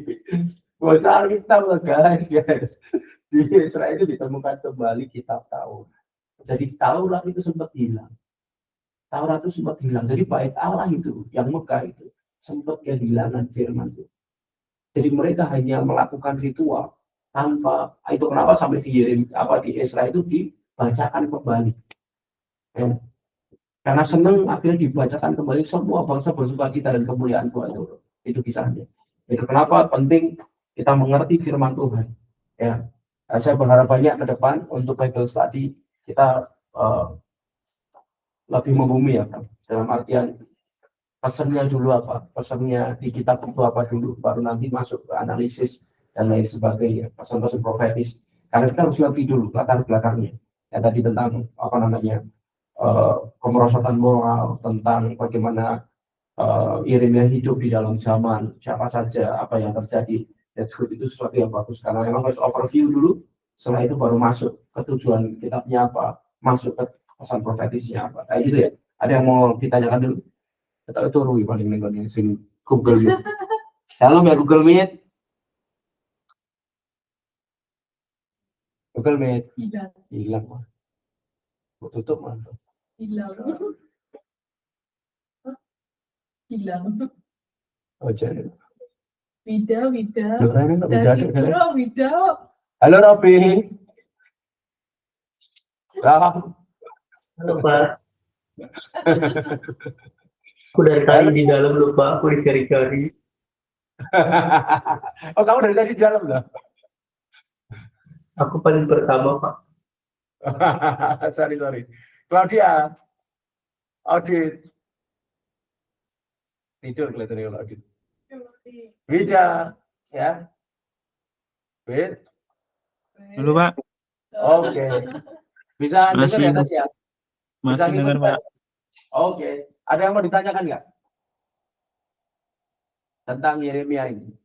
bocah kitab loh guys. Di Israel itu ditemukan kembali kitab Taurat. Jadi Taurat itu sempat hilang. Taurat itu sempat hilang. Jadi bait Allah itu yang Mekah itu sempat kehilangan firman itu. Jadi mereka hanya melakukan ritual tanpa itu kenapa sampai di Israel itu dibacakan kembali. Ya. Karena senang akhirnya dibacakan kembali semua bangsa bersukacita dan kemuliaan Tuhan itu kisahnya. Itu kenapa penting kita mengerti firman Tuhan. Ya, saya berharap banyak ke depan untuk Bible study kita lebih membumi ya, dalam artian pesannya dulu apa, pesannya di kitab itu apa dulu, baru nanti masuk ke analisis dan lain sebagainya, pesan-pesan profetis. Karena kita harus ngerti dulu latar belakangnya. Ya tadi tentang apa namanya kemerosotan moral, tentang bagaimana Yeremia hidup di dalam zaman siapa saja, apa yang terjadi. That's good, itu sesuatu yang bagus karena memang harus overview dulu, setelah itu baru masuk ke tujuan kitabnya apa, masuk ke pesan profetisnya apa. Kayak gitu ya. Ada yang mau ditanyakan dulu? Kita itu Rui paling nengokin sing Google Meet. Shalom ya Google Meet. Google Meet. Hilang. Tutup mantap. Hilang. Oh jangan. Wida. Wida. Halo Robi. Halo Pak. Aku dari tadi di dalam lupa, aku dicari-cari. Oh kamu dari tadi di dalam loh. Aku paling pertama Pak. sorry. Claudia. Audit. Tidur kelihatannya kalau Audit. Wida. Ya. Wid. Dulu Pak, Oke. Bisa dengar ya tadi ya? masih Bisa dengar ngikut, Pak. Oke. Ada yang mau ditanyakan nggak? Tentang Yeremia ini.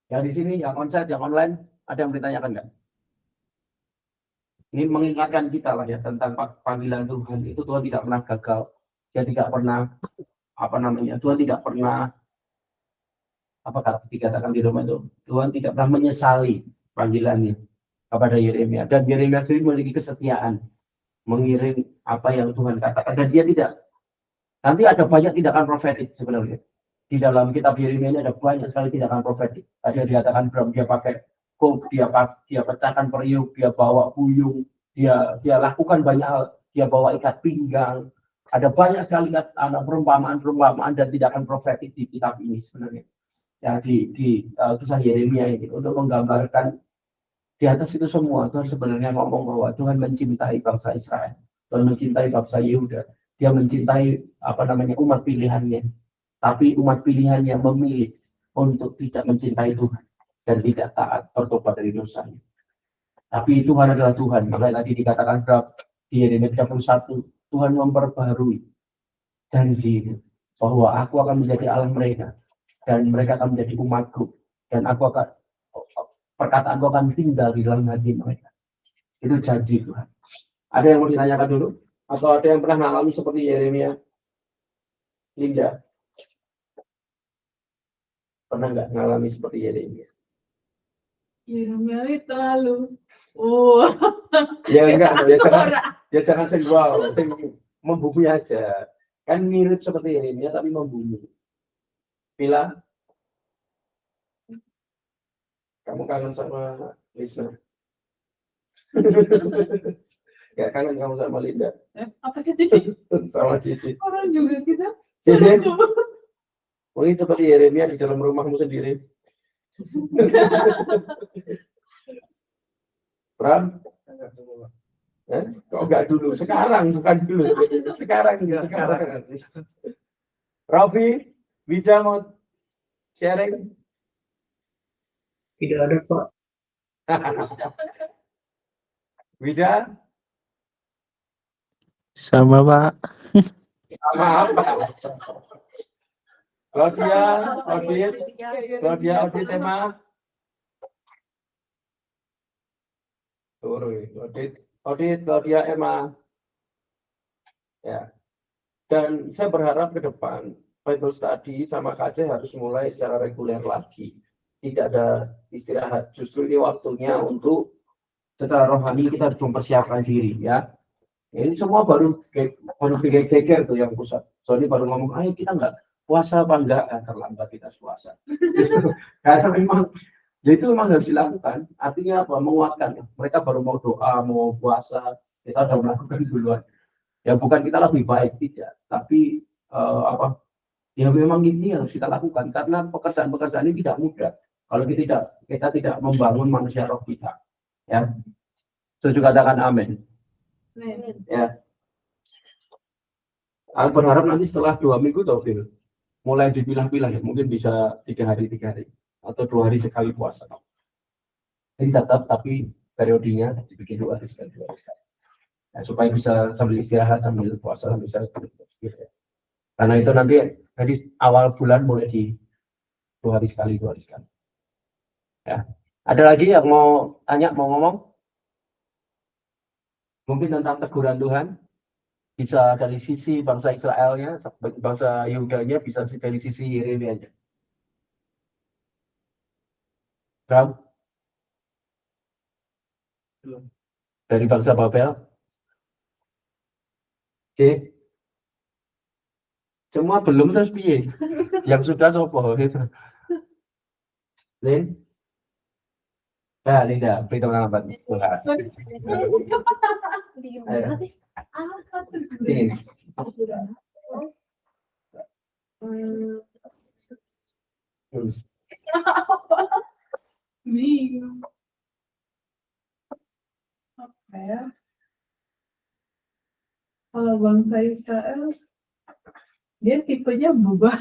Yang di sini, yang onsite, yang online, ada yang ditanyakan nggak? Ini mengingatkan kita lah ya tentang panggilan Tuhan. Itu Tuhan tidak pernah gagal. Dia tidak pernah, Tuhan tidak pernah, dikatakan di Roma itu, Tuhan tidak pernah menyesali panggilannya kepada Yeremia. Dan Yeremia sendiri memiliki kesetiaan mengiring apa yang Tuhan katakan. Dan dia tidak, nanti ada banyak tindakan profetik sebenarnya. Di dalam kitab Yeremia ini ada banyak sekali tindakan profetik. Tadi yang dikatakan dia pakai kok, dia pecahkan periuk, dia bawa buyung, dia lakukan banyak hal, dia bawa ikat pinggang. Ada banyak sekali perumpamaan dan tindakan profetik di kitab ini sebenarnya. Ya, di kisah Yeremia ini untuk menggambarkan di atas itu semua Tuhan sebenarnya ngomong bahwa Tuhan mencintai bangsa Israel, Tuhan mencintai bangsa Yehuda, Dia mencintai umat pilihannya, tapi umat pilihannya memilih untuk tidak mencintai Tuhan dan tidak taat bertobat dari dosanya. Tapi Tuhan adalah Tuhan. Makanya tadi dikatakan di Yeremia 31, Tuhan memperbaharui janji itu bahwa aku akan menjadi Allah mereka dan mereka akan menjadi umatku dan perkataanku akan tinggal di dalam hati mereka. Itu janji Tuhan. Ada yang mau ditanyakan dulu? Atau ada yang pernah mengalami seperti Yeremia? Linda? Pernah nggak mengalami seperti Yeremia? Yeremia terlalu. Ya enggak, ya jangan senggol, membumi aja. Kan mirip seperti Yeremia tapi membumi. Bila kamu kangen sama Lisna? Gak kangen kamu sama Linda? Apa sih? Sama Cici. Orang juga kita. Cici, mungkin seperti Yeremia di dalam rumahmu sendiri. Bram? Kok enggak dulu? Sekarang, bukan dulu. Sekarang. Robi, Wida mau sharing? Tidak ada Pak. Wida? Sama Pak. Sama apa? Claudia, Audit, Emma? Audit, Claudia, Emma. Ya. Dan saya berharap ke depan Bible study sama KC harus mulai secara reguler lagi. Tidak ada istirahat. Justru ini waktunya untuk secara rohani kita harus mempersiapkan diri ya. Ini semua baru pikir tuh yang pusat. Soalnya baru ngomong, ayo kita nggak puasa apa enggak, terlambat kita puasa. Karena memang ya itu memang harus dilakukan. Artinya apa? Menguatkan. Mereka baru mau doa, mau puasa, kita sudah melakukan duluan. Ya bukan kita lebih baik tidak, tapi apa? Ya memang ini yang harus kita lakukan karena pekerjaan-pekerjaan ini tidak mudah. Kalau kita tidak membangun manusia roh kita, ya. Setuju katakan amin. Ya. Aku berharap nanti setelah 2 minggu atau mulai dipilah-pilah ya, mungkin bisa 3 hari atau 2 hari sekali puasa. Jadi tetap tapi periodenya dibikin 2 hari sekali. Ya, supaya bisa sambil istirahat sambil puasa bisa ya. Karena itu nanti dari awal bulan mulai di 2 hari sekali. Ya. Ada lagi yang mau tanya, mau ngomong? Mungkin tentang teguran Tuhan. Bisa dari sisi bangsa Israelnya, bangsa Yahudanya, bisa dari sisi Yeremia-nya. Bram? Dari bangsa Babel? C? Semua belum terus piye? Yang sudah sopo gitu. Lin? Nah, Linda, beri teman apa? Bingung. Apa ya? Kalau bangsa Israel, dia tipenya berubah.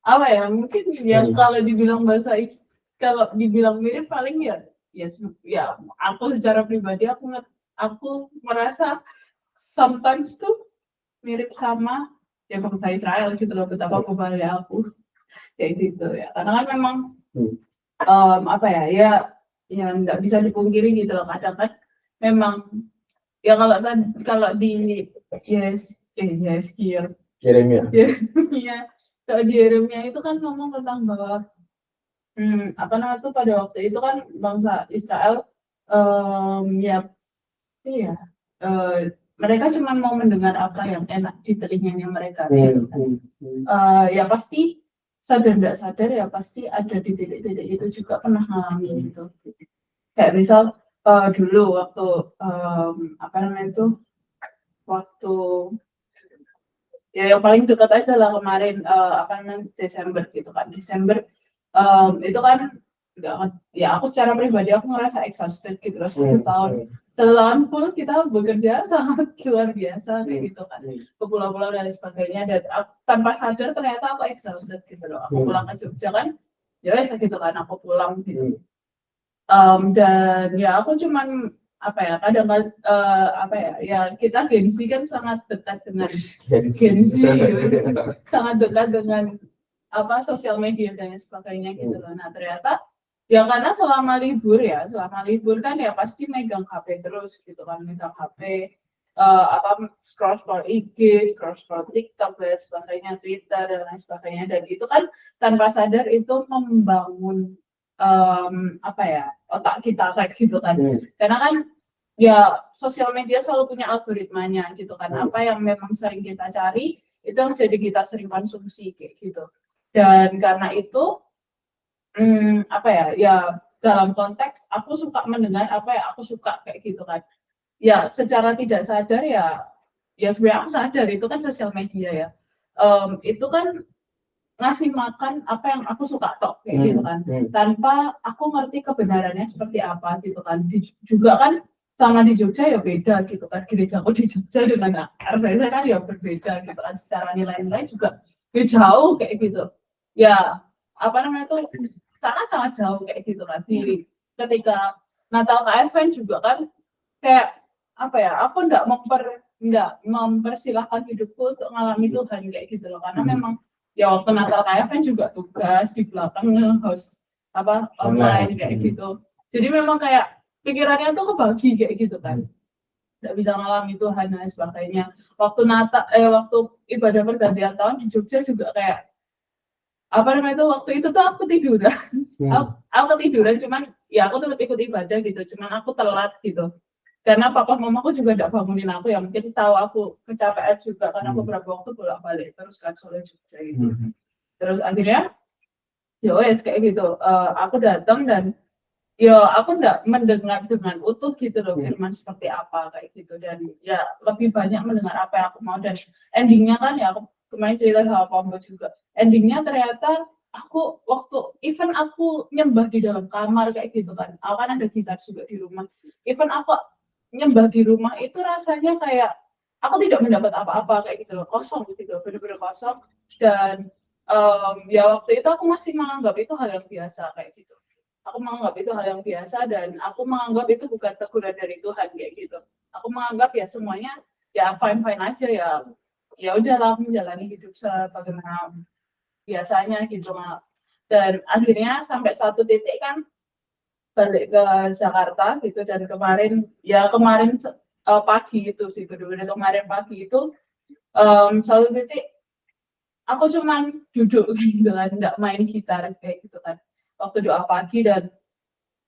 Apa ya? Mungkin yang kalau dibilang kalau dibilang mirip paling ya aku secara pribadi aku merasa sometimes tuh mirip sama ya bangsa Israel gitu loh, betapa berbahaya aku kayak gitu ya. Karena kan memang apa ya nggak bisa dipungkiri gitu loh, kadang kan memang ya kalau di Yeremia. Ya, kalau di Yeremia itu kan ngomong tentang bahwa apa namanya tuh pada waktu itu kan bangsa Israel mereka cuma mau mendengar apa yang enak di telinganya mereka. Ya pasti sadar tidak sadar ya pasti ada di titik-titik itu juga pernah ngalamin gitu. Kayak misal dulu waktu apa namanya itu waktu ya yang paling dekat aja lah kemarin apa namanya Desember gitu kan. Desember itu kan ya aku secara pribadi aku ngerasa exhausted gitu loh, 1 tahun full kita bekerja sangat luar biasa kayak gitu kan, ke pulau-pulau dan sebagainya, dan tanpa sadar ternyata aku exhausted gitu loh. Aku pulang ke Jogja kan ya wes gitu kan, aku pulang gitu. Dan ya aku cuman apa ya kadang ya kita Gen Z kan sangat dekat dengan Gen Z sangat dekat dengan apa sosial media dan sebagainya gitu loh. Nah ternyata ya karena selama libur kan ya pasti megang HP terus gitu kan, megang HP scroll IG, scroll TikTok dan sebagainya, Twitter dan lain sebagainya, dan itu kan tanpa sadar itu membangun otak kita kayak gitu kan. Karena kan ya sosial media selalu punya algoritmanya gitu kan, apa yang memang sering kita cari itu yang jadi kita sering konsumsi kayak gitu. Dan karena itu ya dalam konteks aku suka mendengar apa yang aku suka kayak gitu kan. Ya secara tidak sadar ya sebenarnya aku sadar itu kan sosial media ya. Itu kan ngasih makan apa yang aku suka tok kayak gitu kan. Tanpa aku ngerti kebenarannya seperti apa gitu kan. Juga kan sama di Jogja ya beda gitu kan. Gerejaku di Jogja dengan RCC kan ya berbeda gitu kan. Secara nilai-nilai juga jauh kayak gitu. Ya apa namanya tuh sangat jauh kayak gitu kan. Ketika Natal KFN juga kan kayak apa ya, aku nggak mempersilahkan hidupku untuk ngalami Tuhan kayak gitu loh, karena memang ya waktu Natal KFN juga tugas di belakang host online kayak gitu. Jadi memang kayak pikirannya tuh kebagi kayak gitu kan. nggak bisa ngalami Tuhan dan lain sebagainya. Waktu ibadah pergantian tahun di Jogja juga kayak apa namanya itu, waktu itu tuh aku tiduran. Aku ketiduran, cuman ya aku tetap ikut ibadah gitu, cuman aku telat gitu karena papa mamaku juga tidak bangunin aku, ya mungkin tahu aku kecapean juga karena beberapa waktu bolak-balik terus kan soalnya Jogja gitu. Terus akhirnya ya wes kayak gitu. Aku datang dan ya aku nggak mendengar dengan utuh gitu loh firman seperti apa kayak gitu, dan ya lebih banyak mendengar apa yang aku mau. Dan endingnya kan ya aku kemarin cerita sama Pombo juga, endingnya ternyata aku waktu even aku nyembah di dalam kamar kayak gitu kan, aku kan ada gitar juga di rumah, even aku nyembah di rumah itu rasanya kayak aku tidak mendapat apa-apa kayak gitu loh, kosong gitu, bener-bener kosong. Dan ya waktu itu aku masih menganggap itu hal yang biasa kayak gitu. Aku menganggap itu hal yang biasa dan aku menganggap itu bukan teguran dari Tuhan kayak gitu. Aku menganggap ya semuanya ya fine-fine aja, ya ya udahlah aku menjalani hidup sebagaimana biasanya gitu. Dan akhirnya sampai satu titik kan balik ke Jakarta gitu, dan kemarin pagi itu sih, bener-bener kemarin pagi itu satu titik aku cuman duduk gitu kan, nggak main gitar kayak gitu kan waktu doa pagi, dan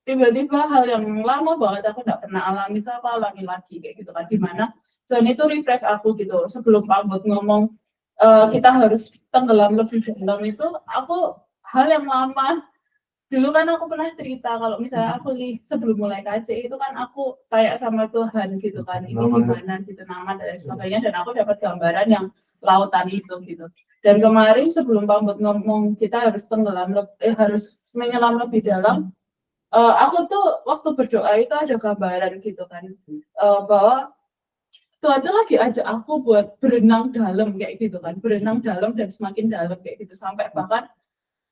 tiba-tiba hal yang lama banget aku nggak pernah alami itu aku alami lagi kayak gitu kan, dimana dan itu refresh aku gitu. Sebelum Pak Bud ngomong kita harus tenggelam lebih dalam, itu aku hal yang lama dulu kan aku pernah cerita kalau misalnya aku sebelum mulai KC itu kan aku kayak sama Tuhan gitu kan, ini gimana gitu nama dan sebagainya, dan aku dapat gambaran yang lautan itu gitu. Dan kemarin sebelum Pak Bud ngomong kita harus harus menyelam lebih dalam, aku tuh waktu berdoa itu ada gambaran gitu kan, bahwa Tuhan tuh lagi ajak aku buat berenang dalam kayak gitu kan, berenang dalam dan semakin dalam kayak gitu, sampai bahkan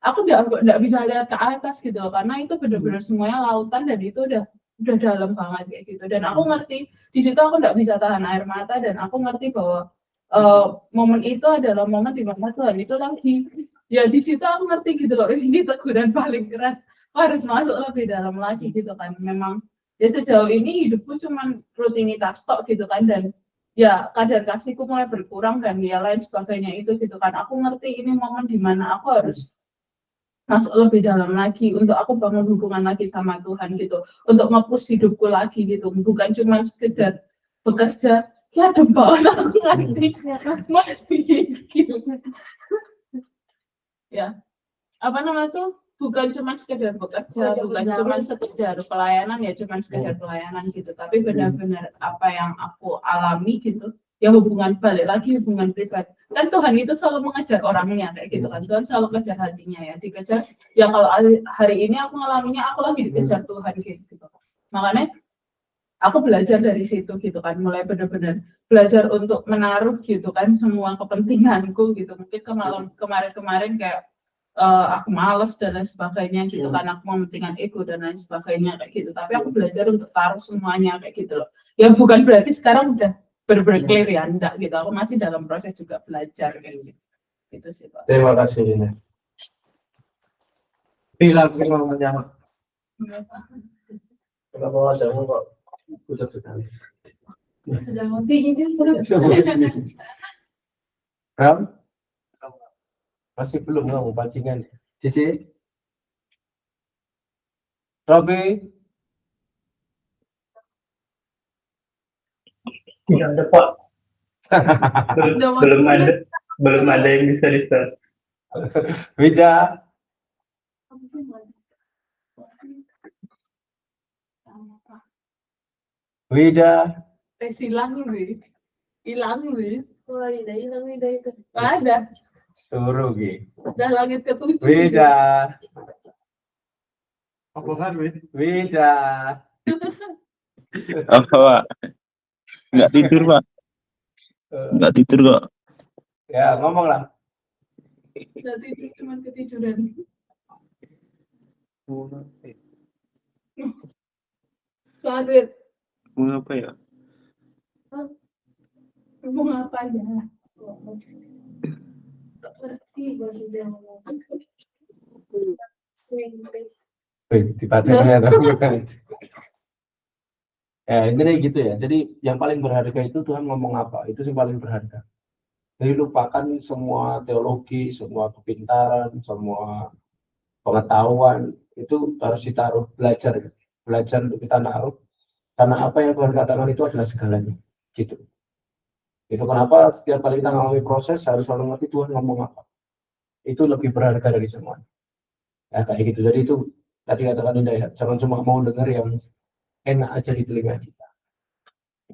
aku nggak bisa lihat ke atas gitu loh, karena itu benar-benar semuanya lautan dan itu udah dalam banget kayak gitu. Dan aku ngerti di situ aku nggak bisa tahan air mata, dan aku ngerti bahwa momen itu adalah momen di mana Tuhan itu lagi, ya di situ aku ngerti gitu loh, ini teguran paling keras, harus masuk lebih dalam lagi gitu kan. Memang ya sejauh ini hidupku cuman rutinitas tok gitu kan, dan ya kadar kasihku mulai berkurang dan ya lain sebagainya itu gitu kan. Aku ngerti ini momen di mana aku harus masuk lebih dalam lagi untuk aku bangun hubungan lagi sama Tuhan gitu, untuk nge-push hidupku lagi gitu, bukan cuma sekedar bekerja. Ya dempal aku ngerti gitu. Ya apa namanya tuh, bukan cuma sekedar bekerja, bukan cuma sekedar pelayanan, ya cuma sekedar pelayanan gitu, tapi benar-benar apa yang aku alami gitu ya, hubungan, balik lagi hubungan pribadi. Kan Tuhan itu selalu mengejar orangnya kayak gitu kan, Tuhan selalu mengejar hatinya, ya dikejar. Ya kalau hari ini aku ngalaminya aku lagi dikejar Tuhan gitu. Makanya aku belajar dari situ gitu kan, mulai benar-benar belajar untuk menaruh gitu kan semua kepentinganku gitu. Mungkin kemarin kayak aku males dan lain sebagainya gitu kan, aku mementingkan ego dan lain sebagainya kayak gitu. Tapi aku belajar untuk taruh semuanya kayak gitu loh. Ya bukan berarti sekarang udah benar-benar clear ya, enggak gitu. Aku masih dalam proses juga belajar kayak gitu. Itu sih Pak. Terima kasih Lina. Bilang namanya kenapa wajahmu kok pucat sekali? Sudah ngopi ini. Ram? Masih belum kamu pancingan. Cici? Robi? Ya ada Pak. belum ada yang bisa di-start. Wida? Wida? Hilang sih. Wah, hilang itu. Nggak ada. Suruh Gi. Udah langit ke-7. Wida? Apa kan, Wida? Apa, Pak? Nggak tidur, Pak. Nggak tidur kok. Ya ngomong lah. Nggak tidur, cuma ketiduran. Soalnya Mau apa ya? mau apa aja. Seperti baru dia ngomong. Di patennya Intinya gitu ya. Jadi yang paling berharga itu Tuhan ngomong apa, itu yang paling berharga. Jadi lupakan semua teologi, semua kepintaran, semua pengetahuan itu harus ditaruh, belajar untuk kita naruh, karena apa yang Tuhan katakan itu adalah segalanya. Gitu. Itu kenapa setiap kali kita mengalami proses harus selalu ngerti Tuhan ngomong apa. Itu lebih berharga dari semua. Ya kayak gitu. Jadi itu tadi katakan Indah ya, jangan cuma mau dengar yang enak aja di telinga kita.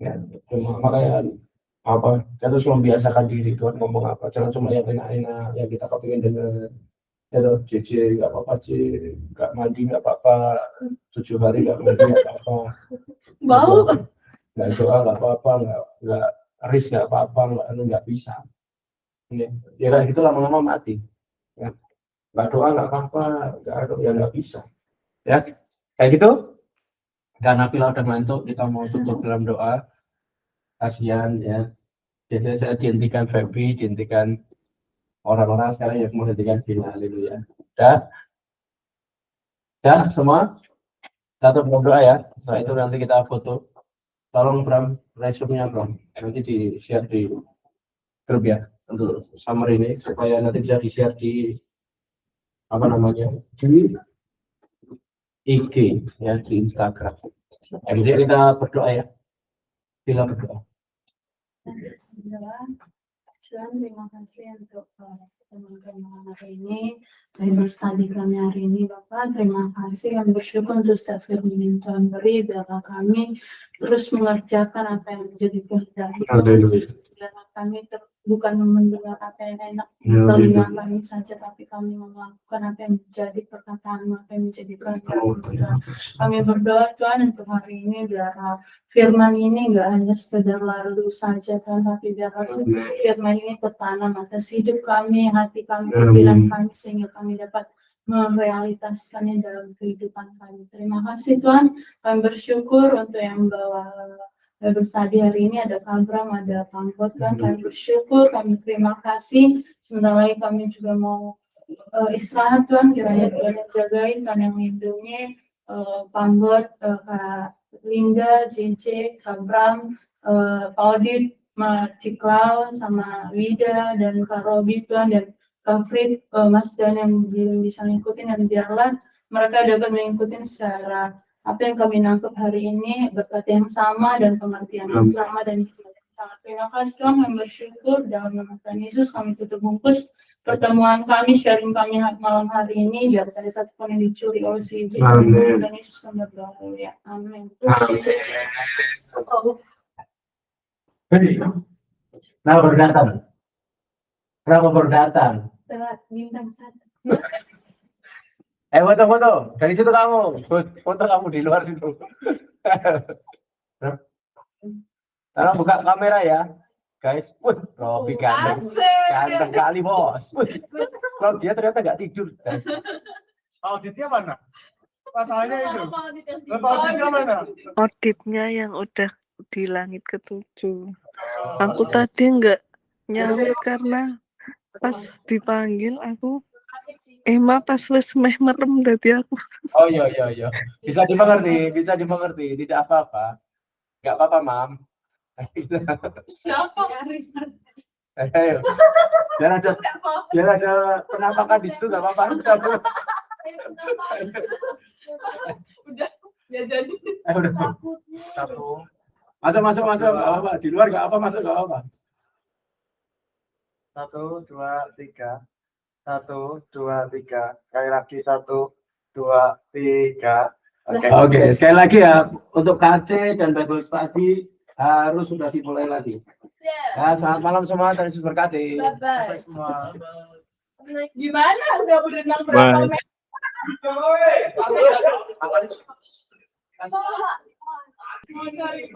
Ya, cuma makanya apa kita harus membiasakan diri Tuhan ngomong apa. Jangan cuma yang enak-enak yang kita kepingin dengar. Ya loh, JJ nggak apa-apa, J, nggak mandi nggak apa-apa, 7 hari nggak mandi nggak apa-apa, Bau. nggak doa nggak apa-apa, nggak risk nggak apa-apa, nggak bisa. Ya kan gitu lama-lama mati. Ya. Nggak doa nggak apa-apa, nggak bisa. Ya, kayak gitu. Karena Pila udah ngantuk, kita mau tutup dalam doa. Kasihan ya. Jadi saya dihentikan Feby, dihentikan orang-orang sekarang yang menghentikan Pila. Haleluya. Ya, semua satu berdoa ya. Setelah itu nanti kita foto. Tolong Bram, resume-nya Bram. Nanti di-share di grup ya untuk summary ini supaya nanti bisa di-share di apa namanya di IG ya di Instagram. Jadi kita berdoa ya. Bila berdoa. Tuhan, terima kasih untuk teman-teman hari ini, Bible study kami hari ini, Bapak. Terima kasih, kami bersyukur untuk setiap firman yang Tuhan beri, biar kami terus mengerjakan apa yang menjadi kehendak Tuhan. Biar kami bukan mendengar apa yang enak telinga kami saja, tapi kami melakukan apa yang menjadi perkataan, apa yang menjadi kehendak Tuhan. Kami berdoa Tuhan untuk hari ini, biar firman ini nggak hanya sekedar lalu saja Tuhan, tapi biar firman ini tertanam atas hidup kami, hati kami, pikiran kami, sehingga kami dapat merealitaskannya dalam kehidupan kami. Terima kasih Tuhan, kami bersyukur untuk yang membawa Bible study hari ini, ada Kabram, ada Pangkot Tuhan, kami bersyukur, kami terima kasih. Sebentar lagi kami juga mau istirahat Tuhan, kiranya Tuhan yang jagain, Tuhan yang lindungi, Pangkot, Kak Linda, JJ, Kabram, Pak Odit, Ciklau, sama Wida, dan Kak Robi Tuhan, dan Kak Frit, Mas Dan yang belum bisa ngikutin, dan biarlah mereka dapat mengikuti secara apa yang kami nangkep hari ini, berkat yang sama dan pengertian yang sama dan sangat terima kasih Tuhan, kami bersyukur dalam nama Tuhan Yesus kami tutup bungkus pertemuan kami, sharing kami malam hari ini, biar ada satu pun yang dicuri oleh si Tuhan Yesus kami berdoa ya, amin. Kenapa berdatang? Kenapa berdatang? Telat bintang satu. Foto dari situ kamu, foto kamu di luar situ. Sekarang buka kamera ya, guys. Robi ganteng kali bos. Kalau dia ternyata nggak tidur, guys. Auditnya mana? Masalahnya itu. Auditnya mana? Auditnya yang udah di langit ke-7. Aku tadi nggak nyaut karena pas dipanggil aku pas wis meh merem dadi aku. Oh iya. Bisa dimengerti, tidak apa-apa. Nggak apa-apa, Mam. Siapa? Ayo. Biar ada penampakan di situ, nggak apa-apa. Udah, ya jadi. Udah. Masuk, nggak apa-apa. Di luar nggak apa, masuk nggak apa. 1, 2, 3. 1, 2, 3. Sekali lagi 1, 2, 3. Oke. Sekali lagi ya, untuk KC dan Bible Study harus sudah dimulai lagi. Ya, selamat malam semua, Tuhan Yesus berkati. Bye-bye. Semua. Gimana? Udah nang berapa meter? Mau cari